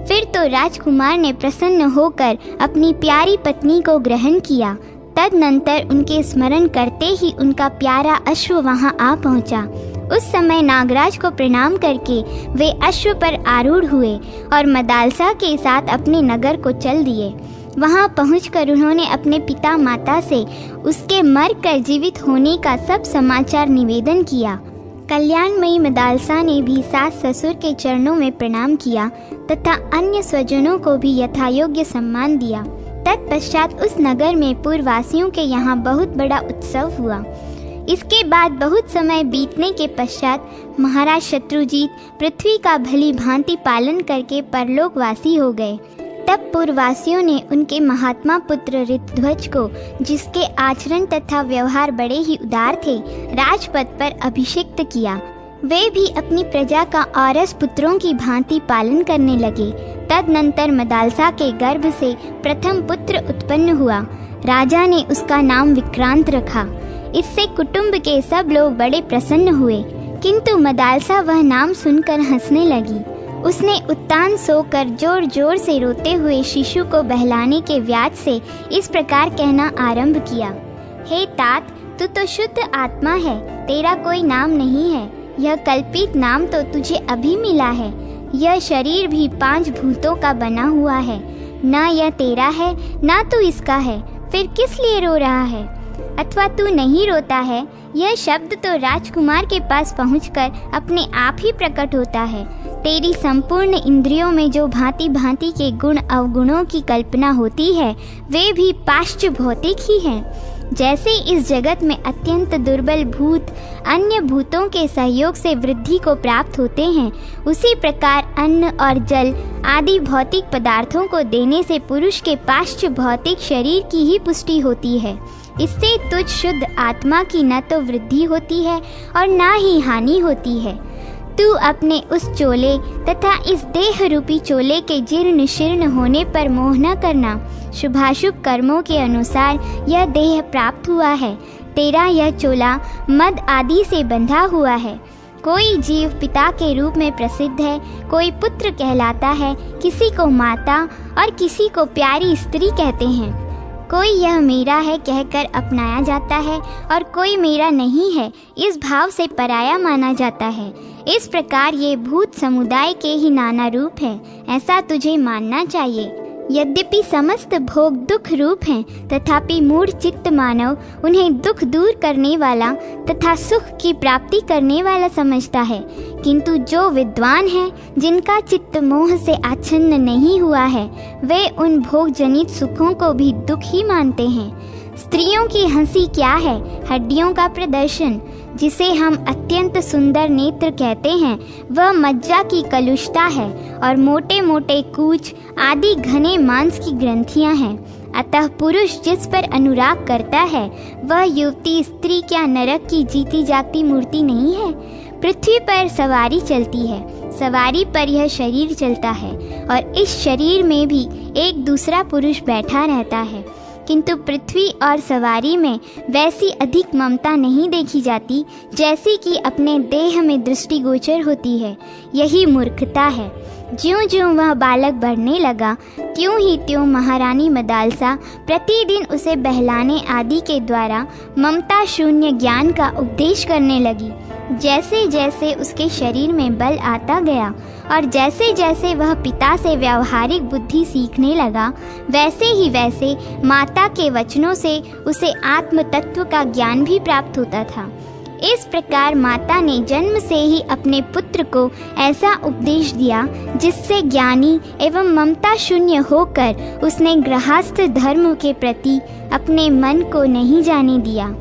फिर तो राजकुमार ने प्रसन्न होकर अपनी प्यारी पत्नी को ग्रहण किया। तदनंतर उनके स्मरण करते ही उनका प्यारा अश्व वहां आ पहुंचा। उस समय नागराज को प्रणाम करके वे अश्व पर आरूढ़ हुए और मदालसा के साथ अपने नगर को चल दिए। वहां पहुंचकर उन्होंने अपने पिता माता से उसके मर कर जीवित होने का सब समाचार निवेदन किया। कल्याणमयी मदालसा ने भी सास ससुर के चरणों में प्रणाम किया तथा अन्य स्वजनों को भी यथायोग्य सम्मान दिया। तत्पश्चात उस नगर में पूर्ववासियों के यहाँ बहुत बड़ा उत्सव हुआ। इसके बाद बहुत समय बीतने के पश्चात महाराज शत्रुजीत पृथ्वी का भली भांति पालन करके परलोकवासी हो गए। तब पूर्ववासियों ने उनके महात्मा पुत्र ऋतध्वज को, जिसके आचरण तथा व्यवहार बड़े ही उदार थे, राजपद पर अभिषिक्त किया। वे भी अपनी प्रजा का औरस पुत्रों की भांति पालन करने लगे। तदनंतर मदालसा के गर्भ से प्रथम पुत्र उत्पन्न हुआ। राजा ने उसका नाम विक्रांत रखा। इससे कुटुंब के सब लोग बड़े प्रसन्न हुए, किंतु मदालसा वह नाम सुनकर हंसने लगी। उसने उत्तान सोकर जोर जोर से रोते हुए शिशु को बहलाने के व्याज से इस प्रकार कहना आरंभ किया। हे तात, तू तो शुद्ध आत्मा है, तेरा कोई नाम नहीं है। यह कल्पित नाम तो तुझे अभी मिला है। यह शरीर भी 5 भूतों का बना हुआ है। न यह तेरा है न तू इसका है, फिर किस लिए रो रहा है? अथवा तू नहीं रोता है? यह शब्द तो राजकुमार के पास पहुंचकर अपने आप ही प्रकट होता है। तेरी संपूर्ण इंद्रियों में जो भांति भांति के गुण अवगुणों की कल्पना होती है, वे भी पाश्च भौतिक ही हैं। जैसे इस जगत में अत्यंत दुर्बल भूत अन्य भूतों के सहयोग से वृद्धि को प्राप्त होते हैं, उसी प्रकार अन्न और जल आदि भौतिक पदार्थों को देने से पुरुष के पाश्च भौतिक शरीर की ही पुष्टि होती है। इससे तुझ शुद्ध आत्मा की न तो वृद्धि होती है और न ही हानि होती है। तू अपने उस चोले तथा इस देह रूपी चोले के जीर्ण शीर्ण होने पर मोह न करना। शुभाशुभ कर्मों के अनुसार यह देह प्राप्त हुआ है। तेरा यह चोला मद आदि से बंधा हुआ है। कोई जीव पिता के रूप में प्रसिद्ध है, कोई पुत्र कहलाता है, किसी को माता और किसी को प्यारी स्त्री कहते हैं। कोई यह मेरा है कहकर अपनाया जाता है और कोई मेरा नहीं है इस भाव से पराया माना जाता है। इस प्रकार ये भूत समुदाय के ही नाना रूप हैं, ऐसा तुझे मानना चाहिए। यद्यपि समस्त भोग दुख रूप हैं, तथापि मूढ़ चित्त मानव उन्हें दुख दूर करने वाला तथा सुख की प्राप्ति करने वाला समझता है। किंतु जो विद्वान हैं, जिनका चित्त मोह से आच्छन्न नहीं हुआ है, वे उन भोग जनित सुखों को भी दुख ही मानते हैं। स्त्रियों की हंसी क्या है? हड्डियों का प्रदर्शन। जिसे हम अत्यंत सुंदर नेत्र कहते हैं, वह मज्जा की कलुषता है और मोटे मोटे कूच आदि घने मांस की ग्रंथियां हैं। अतः पुरुष जिस पर अनुराग करता है, वह युवती स्त्री क्या नरक की जीती जागती मूर्ति नहीं है? पृथ्वी पर सवारी चलती है, सवारी पर यह शरीर चलता है और इस शरीर में भी एक दूसरा पुरुष बैठा रहता है। किंतु पृथ्वी और सवारी में वैसी अधिक ममता नहीं देखी जाती जैसी कि अपने देह में दृष्टिगोचर होती है। यही मूर्खता है। ज्यों-ज्यों वह बालक बढ़ने लगा, त्यों ही त्यों महारानी मदालसा प्रतिदिन उसे बहलाने आदि के द्वारा ममता शून्य ज्ञान का उपदेश करने लगी। जैसे जैसे उसके शरीर में बल आता गया और जैसे जैसे वह पिता से व्यावहारिक बुद्धि सीखने लगा, वैसे ही वैसे माता के वचनों से उसे आत्म तत्व का ज्ञान भी प्राप्त होता था। इस प्रकार माता ने जन्म से ही अपने पुत्र को ऐसा उपदेश दिया जिससे ज्ञानी एवं ममता शून्य होकर उसने गृहस्थ धर्म के प्रति अपने मन को नहीं जाने दिया।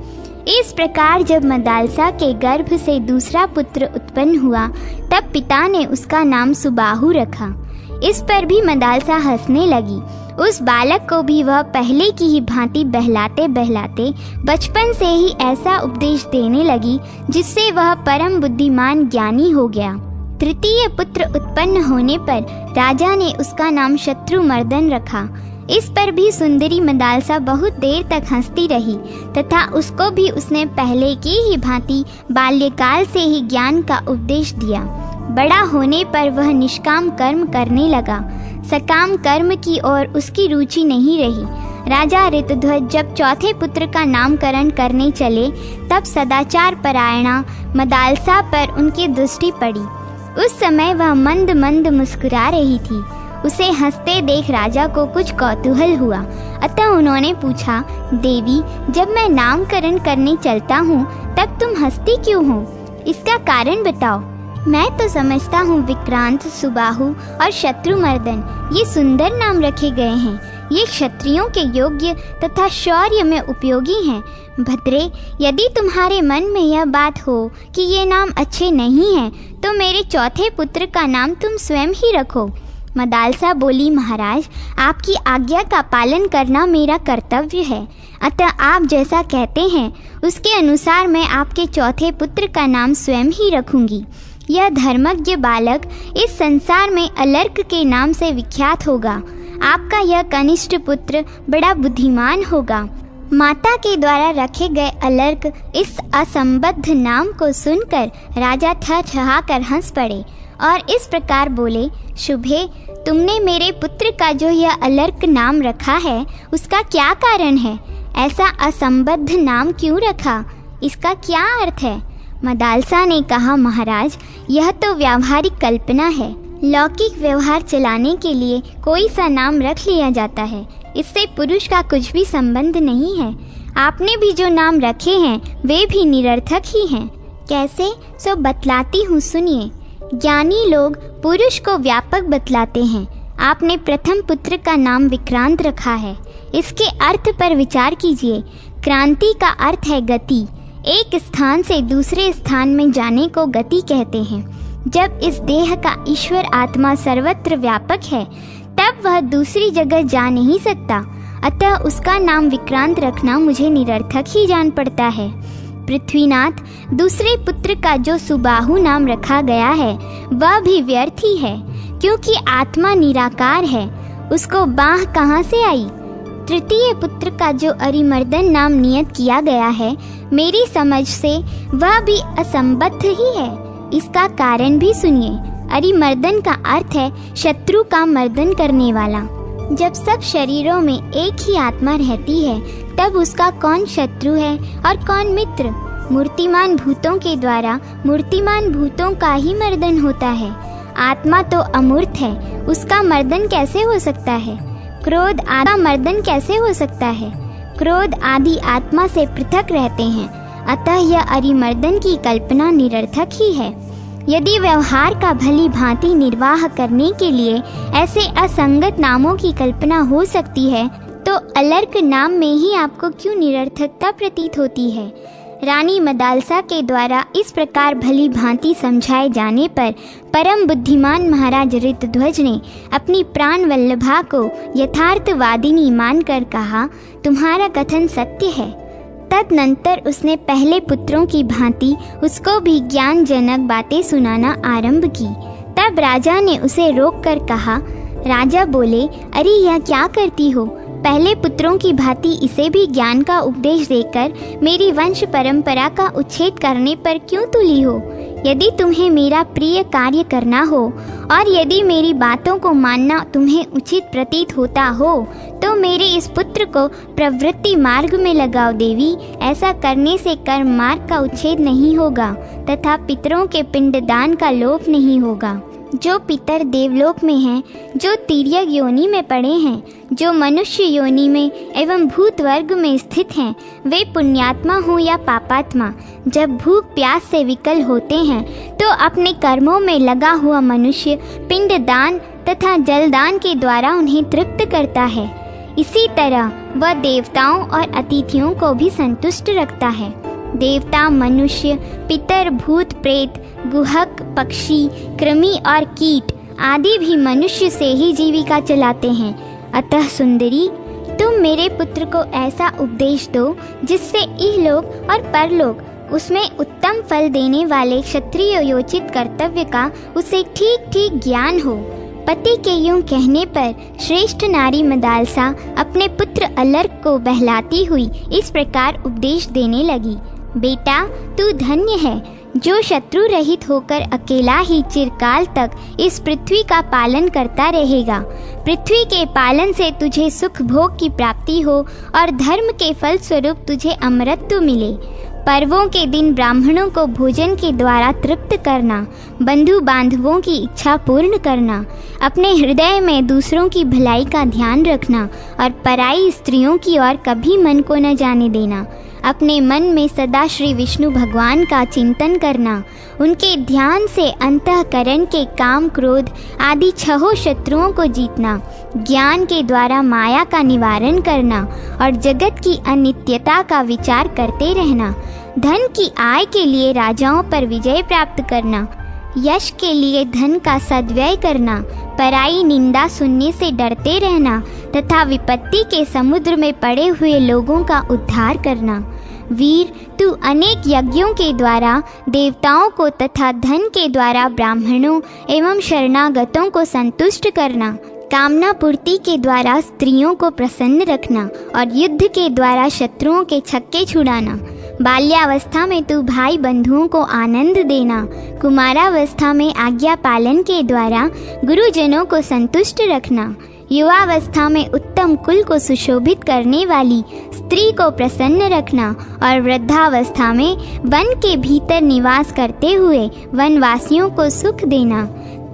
इस प्रकार जब मदालसा के गर्भ से दूसरा पुत्र उत्पन्न हुआ, तब पिता ने उसका नाम सुबाहु रखा। इस पर भी मदालसा हंसने लगी। उस बालक को भी वह पहले की ही भांति बहलाते बहलाते बचपन से ही ऐसा उपदेश देने लगी जिससे वह परम बुद्धिमान ज्ञानी हो गया। तृतीय पुत्र उत्पन्न होने पर राजा ने उसका नाम शत्रुमर्दन रखा। इस पर भी सुंदरी मदालसा बहुत देर तक हंसती रही तथा उसको भी उसने पहले की ही भांति बाल्यकाल से ही ज्ञान का उपदेश दिया। बड़ा होने पर वह निष्काम कर्म करने लगा। सकाम कर्म की ओर उसकी रुचि नहीं रही। राजा ऋतध्वज जब चौथे पुत्र का नामकरण करने चले तब सदाचार परायणा मदालसा पर उनकी दृष्टि पड़ी। उस समय वह मंद मंद मुस्कुरा रही थी। उसे हंसते देख राजा को कुछ कौतूहल हुआ, अतः उन्होंने पूछा, देवी, जब मैं नामकरण करने चलता हूँ तब तुम हंसती क्यों हो? इसका कारण बताओ। मैं तो समझता हूँ विक्रांत, सुबाहु और शत्रुमर्दन ये सुंदर नाम रखे गए हैं। ये क्षत्रियों के योग्य तथा शौर्य में उपयोगी हैं। भद्रे, यदि तुम्हारे मन में यह बात हो कि ये नाम अच्छे नहीं हैं, तो मेरे चौथे पुत्र का नाम तुम स्वयं ही रखो। मदालसा बोली, महाराज, आपकी आज्ञा का पालन करना मेरा कर्तव्य है, अतः आप जैसा कहते हैं उसके अनुसार मैं आपके चौथे पुत्र का नाम स्वयं ही रखूंगी। यह धर्मज्ञ बालक इस संसार में अलर्क के नाम से विख्यात होगा। आपका यह कनिष्ठ पुत्र बड़ा बुद्धिमान होगा। माता के द्वारा रखे गए अलर्क इस असंबद्ध नाम को सुनकर राजा ठठहा कर हंस पड़े और इस प्रकार बोले, शुभे, तुमने मेरे पुत्र का जो यह अलर्क नाम रखा है उसका क्या कारण है? ऐसा असंबद्ध नाम क्यों रखा? इसका क्या अर्थ है? मदालसा ने कहा, महाराज, यह तो व्यावहारिक कल्पना है। लौकिक व्यवहार चलाने के लिए कोई सा नाम रख लिया जाता है। इससे पुरुष का कुछ भी संबंध नहीं है। आपने भी जो नाम रखे हैं वे भी निरर्थक ही हैं। कैसे? सो बतलाती हूँ, सुनिए। ज्ञानी लोग पुरुष को व्यापक बतलाते हैं। आपने प्रथम पुत्र का नाम विक्रांत रखा है। इसके अर्थ पर विचार कीजिए। क्रांति का अर्थ है गति। एक स्थान से दूसरे स्थान में जाने को गति कहते हैं। जब इस देह का ईश्वर आत्मा सर्वत्र व्यापक है तब वह दूसरी जगह जा नहीं सकता, अतः उसका नाम विक्रांत रखना मुझे निरर्थक ही जान पड़ता है। पृथ्वीनाथ, दूसरे पुत्र का जो सुबाहु नाम रखा गया है वह भी व्यर्थ ही है, क्योंकि आत्मा निराकार है, उसको बाह कहाँ से आई? तृतीय पुत्र का जो अरिमर्दन नाम नियत किया गया है, मेरी समझ से वह भी असंबद्ध ही है। इसका कारण भी सुनिए। अरिमर्दन का अर्थ है शत्रु का मर्दन करने वाला। जब सब शरीरों में एक ही आत्मा रहती है तब उसका कौन शत्रु है और कौन मित्र? मूर्तिमान भूतों के द्वारा मूर्तिमान भूतों का ही मर्दन होता है। आत्मा तो अमूर्त है, उसका मर्दन कैसे हो सकता है? क्रोध आदि मर्दन कैसे हो सकता है? क्रोध आदि आत्मा से पृथक रहते हैं, अतः यह अरिमर्दन की कल्पना निरर्थक ही है। यदि व्यवहार का भली भांति निर्वाह करने के लिए ऐसे असंगत नामों की कल्पना हो सकती है तो अलर्क नाम में ही आपको क्यों निरर्थकता प्रतीत होती है? रानी मदालसा के द्वारा इस प्रकार भली भांति समझाए जाने पर परम बुद्धिमान महाराज ऋतध्वज ने अपनी प्राण वल्लभा को यथार्थवादिनी मानकर कहा, तुम्हारा कथन सत्य है। तदनंतर उसने पहले पुत्रों की भांति उसको भी ज्ञानजनक बातें सुनाना आरंभ की। तब राजा ने उसे रोककर कहा, राजा बोले, अरे यह क्या करती हो? पहले पुत्रों की भांति इसे भी ज्ञान का उपदेश देकर मेरी वंश परंपरा का उच्छेद करने पर क्यों तुली हो? यदि तुम्हें मेरा प्रिय कार्य करना हो और यदि मेरी बातों को मानना तुम्हें उचित प्रतीत होता हो तो मेरे इस पुत्र को प्रवृत्ति मार्ग में लगाओ देवी। ऐसा करने से कर्म मार्ग का उच्छेद नहीं होगा तथा पितरों के पिंडदान का लोप नहीं होगा। जो पितर देवलोक में हैं, जो तिर्यक योनि में पड़े हैं, जो मनुष्य योनि में एवं भूत वर्ग में स्थित हैं, वे पुण्यात्मा हो या पापात्मा, जब भूख प्यास से विकल होते हैं तो अपने कर्मों में लगा हुआ मनुष्य पिंडदान तथा जलदान के द्वारा उन्हें तृप्त करता है। इसी तरह वह देवताओं और अतिथियों को भी संतुष्ट रखता है। देवता, मनुष्य, पितर, भूत, प्रेत, गुहक, पक्षी, कृमि और कीट आदि भी मनुष्य से ही जीविका चलाते हैं। अतः सुंदरी, तुम मेरे पुत्र को ऐसा उपदेश दो जिससे इहलोक और परलोक उसमें उत्तम फल देने वाले क्षत्रिय योचित कर्तव्य का उसे ठीक ठीक ज्ञान हो। पति के यूं कहने पर श्रेष्ठ नारी मदालसा अपने पुत्र अलर्क को बहलाती हुई इस प्रकार उपदेश देने लगी। बेटा, तू धन्य है जो शत्रु रहित होकर अकेला ही चिरकाल तक इस पृथ्वी का पालन करता रहेगा। पृथ्वी के पालन से तुझे सुख भोग की प्राप्ति हो और धर्म के फल स्वरूप तुझे अमरत्व मिले। पर्वों के दिन ब्राह्मणों को भोजन के द्वारा तृप्त करना, बंधु बांधवों की इच्छा पूर्ण करना, अपने हृदय में दूसरों की भलाई का ध्यान रखना और पराई स्त्रियों की ओर कभी मन को न जाने देना। अपने मन में सदा श्री विष्णु भगवान का चिंतन करना, उनके ध्यान से अंतःकरण के काम क्रोध आदि 6 शत्रुओं को जीतना, ज्ञान के द्वारा माया का निवारण करना और जगत की अनित्यता का विचार करते रहना, धन की आय के लिए राजाओं पर विजय प्राप्त करना, यश के लिए धन का सद्व्यय करना, पराई निंदा सुनने से डरते रहना तथा विपत्ति के समुद्र में पड़े हुए लोगों का उद्धार करना। वीर, तू अनेक यज्ञों के द्वारा देवताओं को तथा धन के द्वारा ब्राह्मणों एवं शरणागतों को संतुष्ट करना, कामना पूर्ति के द्वारा स्त्रियों को प्रसन्न रखना और युद्ध के द्वारा शत्रुओं के छक्के छुड़ाना। बाल्यावस्था में तू भाई बंधुओं को आनंद देना, कुमारावस्था में आज्ञा पालन के द्वारा गुरुजनों को संतुष्ट रखना, युवावस्था में उत्तम कुल को सुशोभित करने वाली स्त्री को प्रसन्न रखना और वृद्धावस्था में वन के भीतर निवास करते हुए वनवासियों को सुख देना।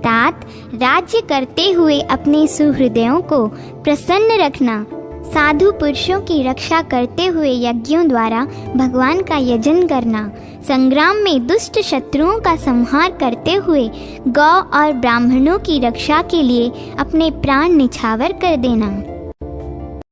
तात, राज्य करते हुए अपने सुहृदयों को प्रसन्न रखना, साधु पुरुषों की रक्षा करते हुए यज्ञों द्वारा भगवान का यजन करना, संग्राम में दुष्ट शत्रुओं का संहार करते हुए गौ और ब्राह्मणों की रक्षा के लिए अपने प्राण निछावर कर देना।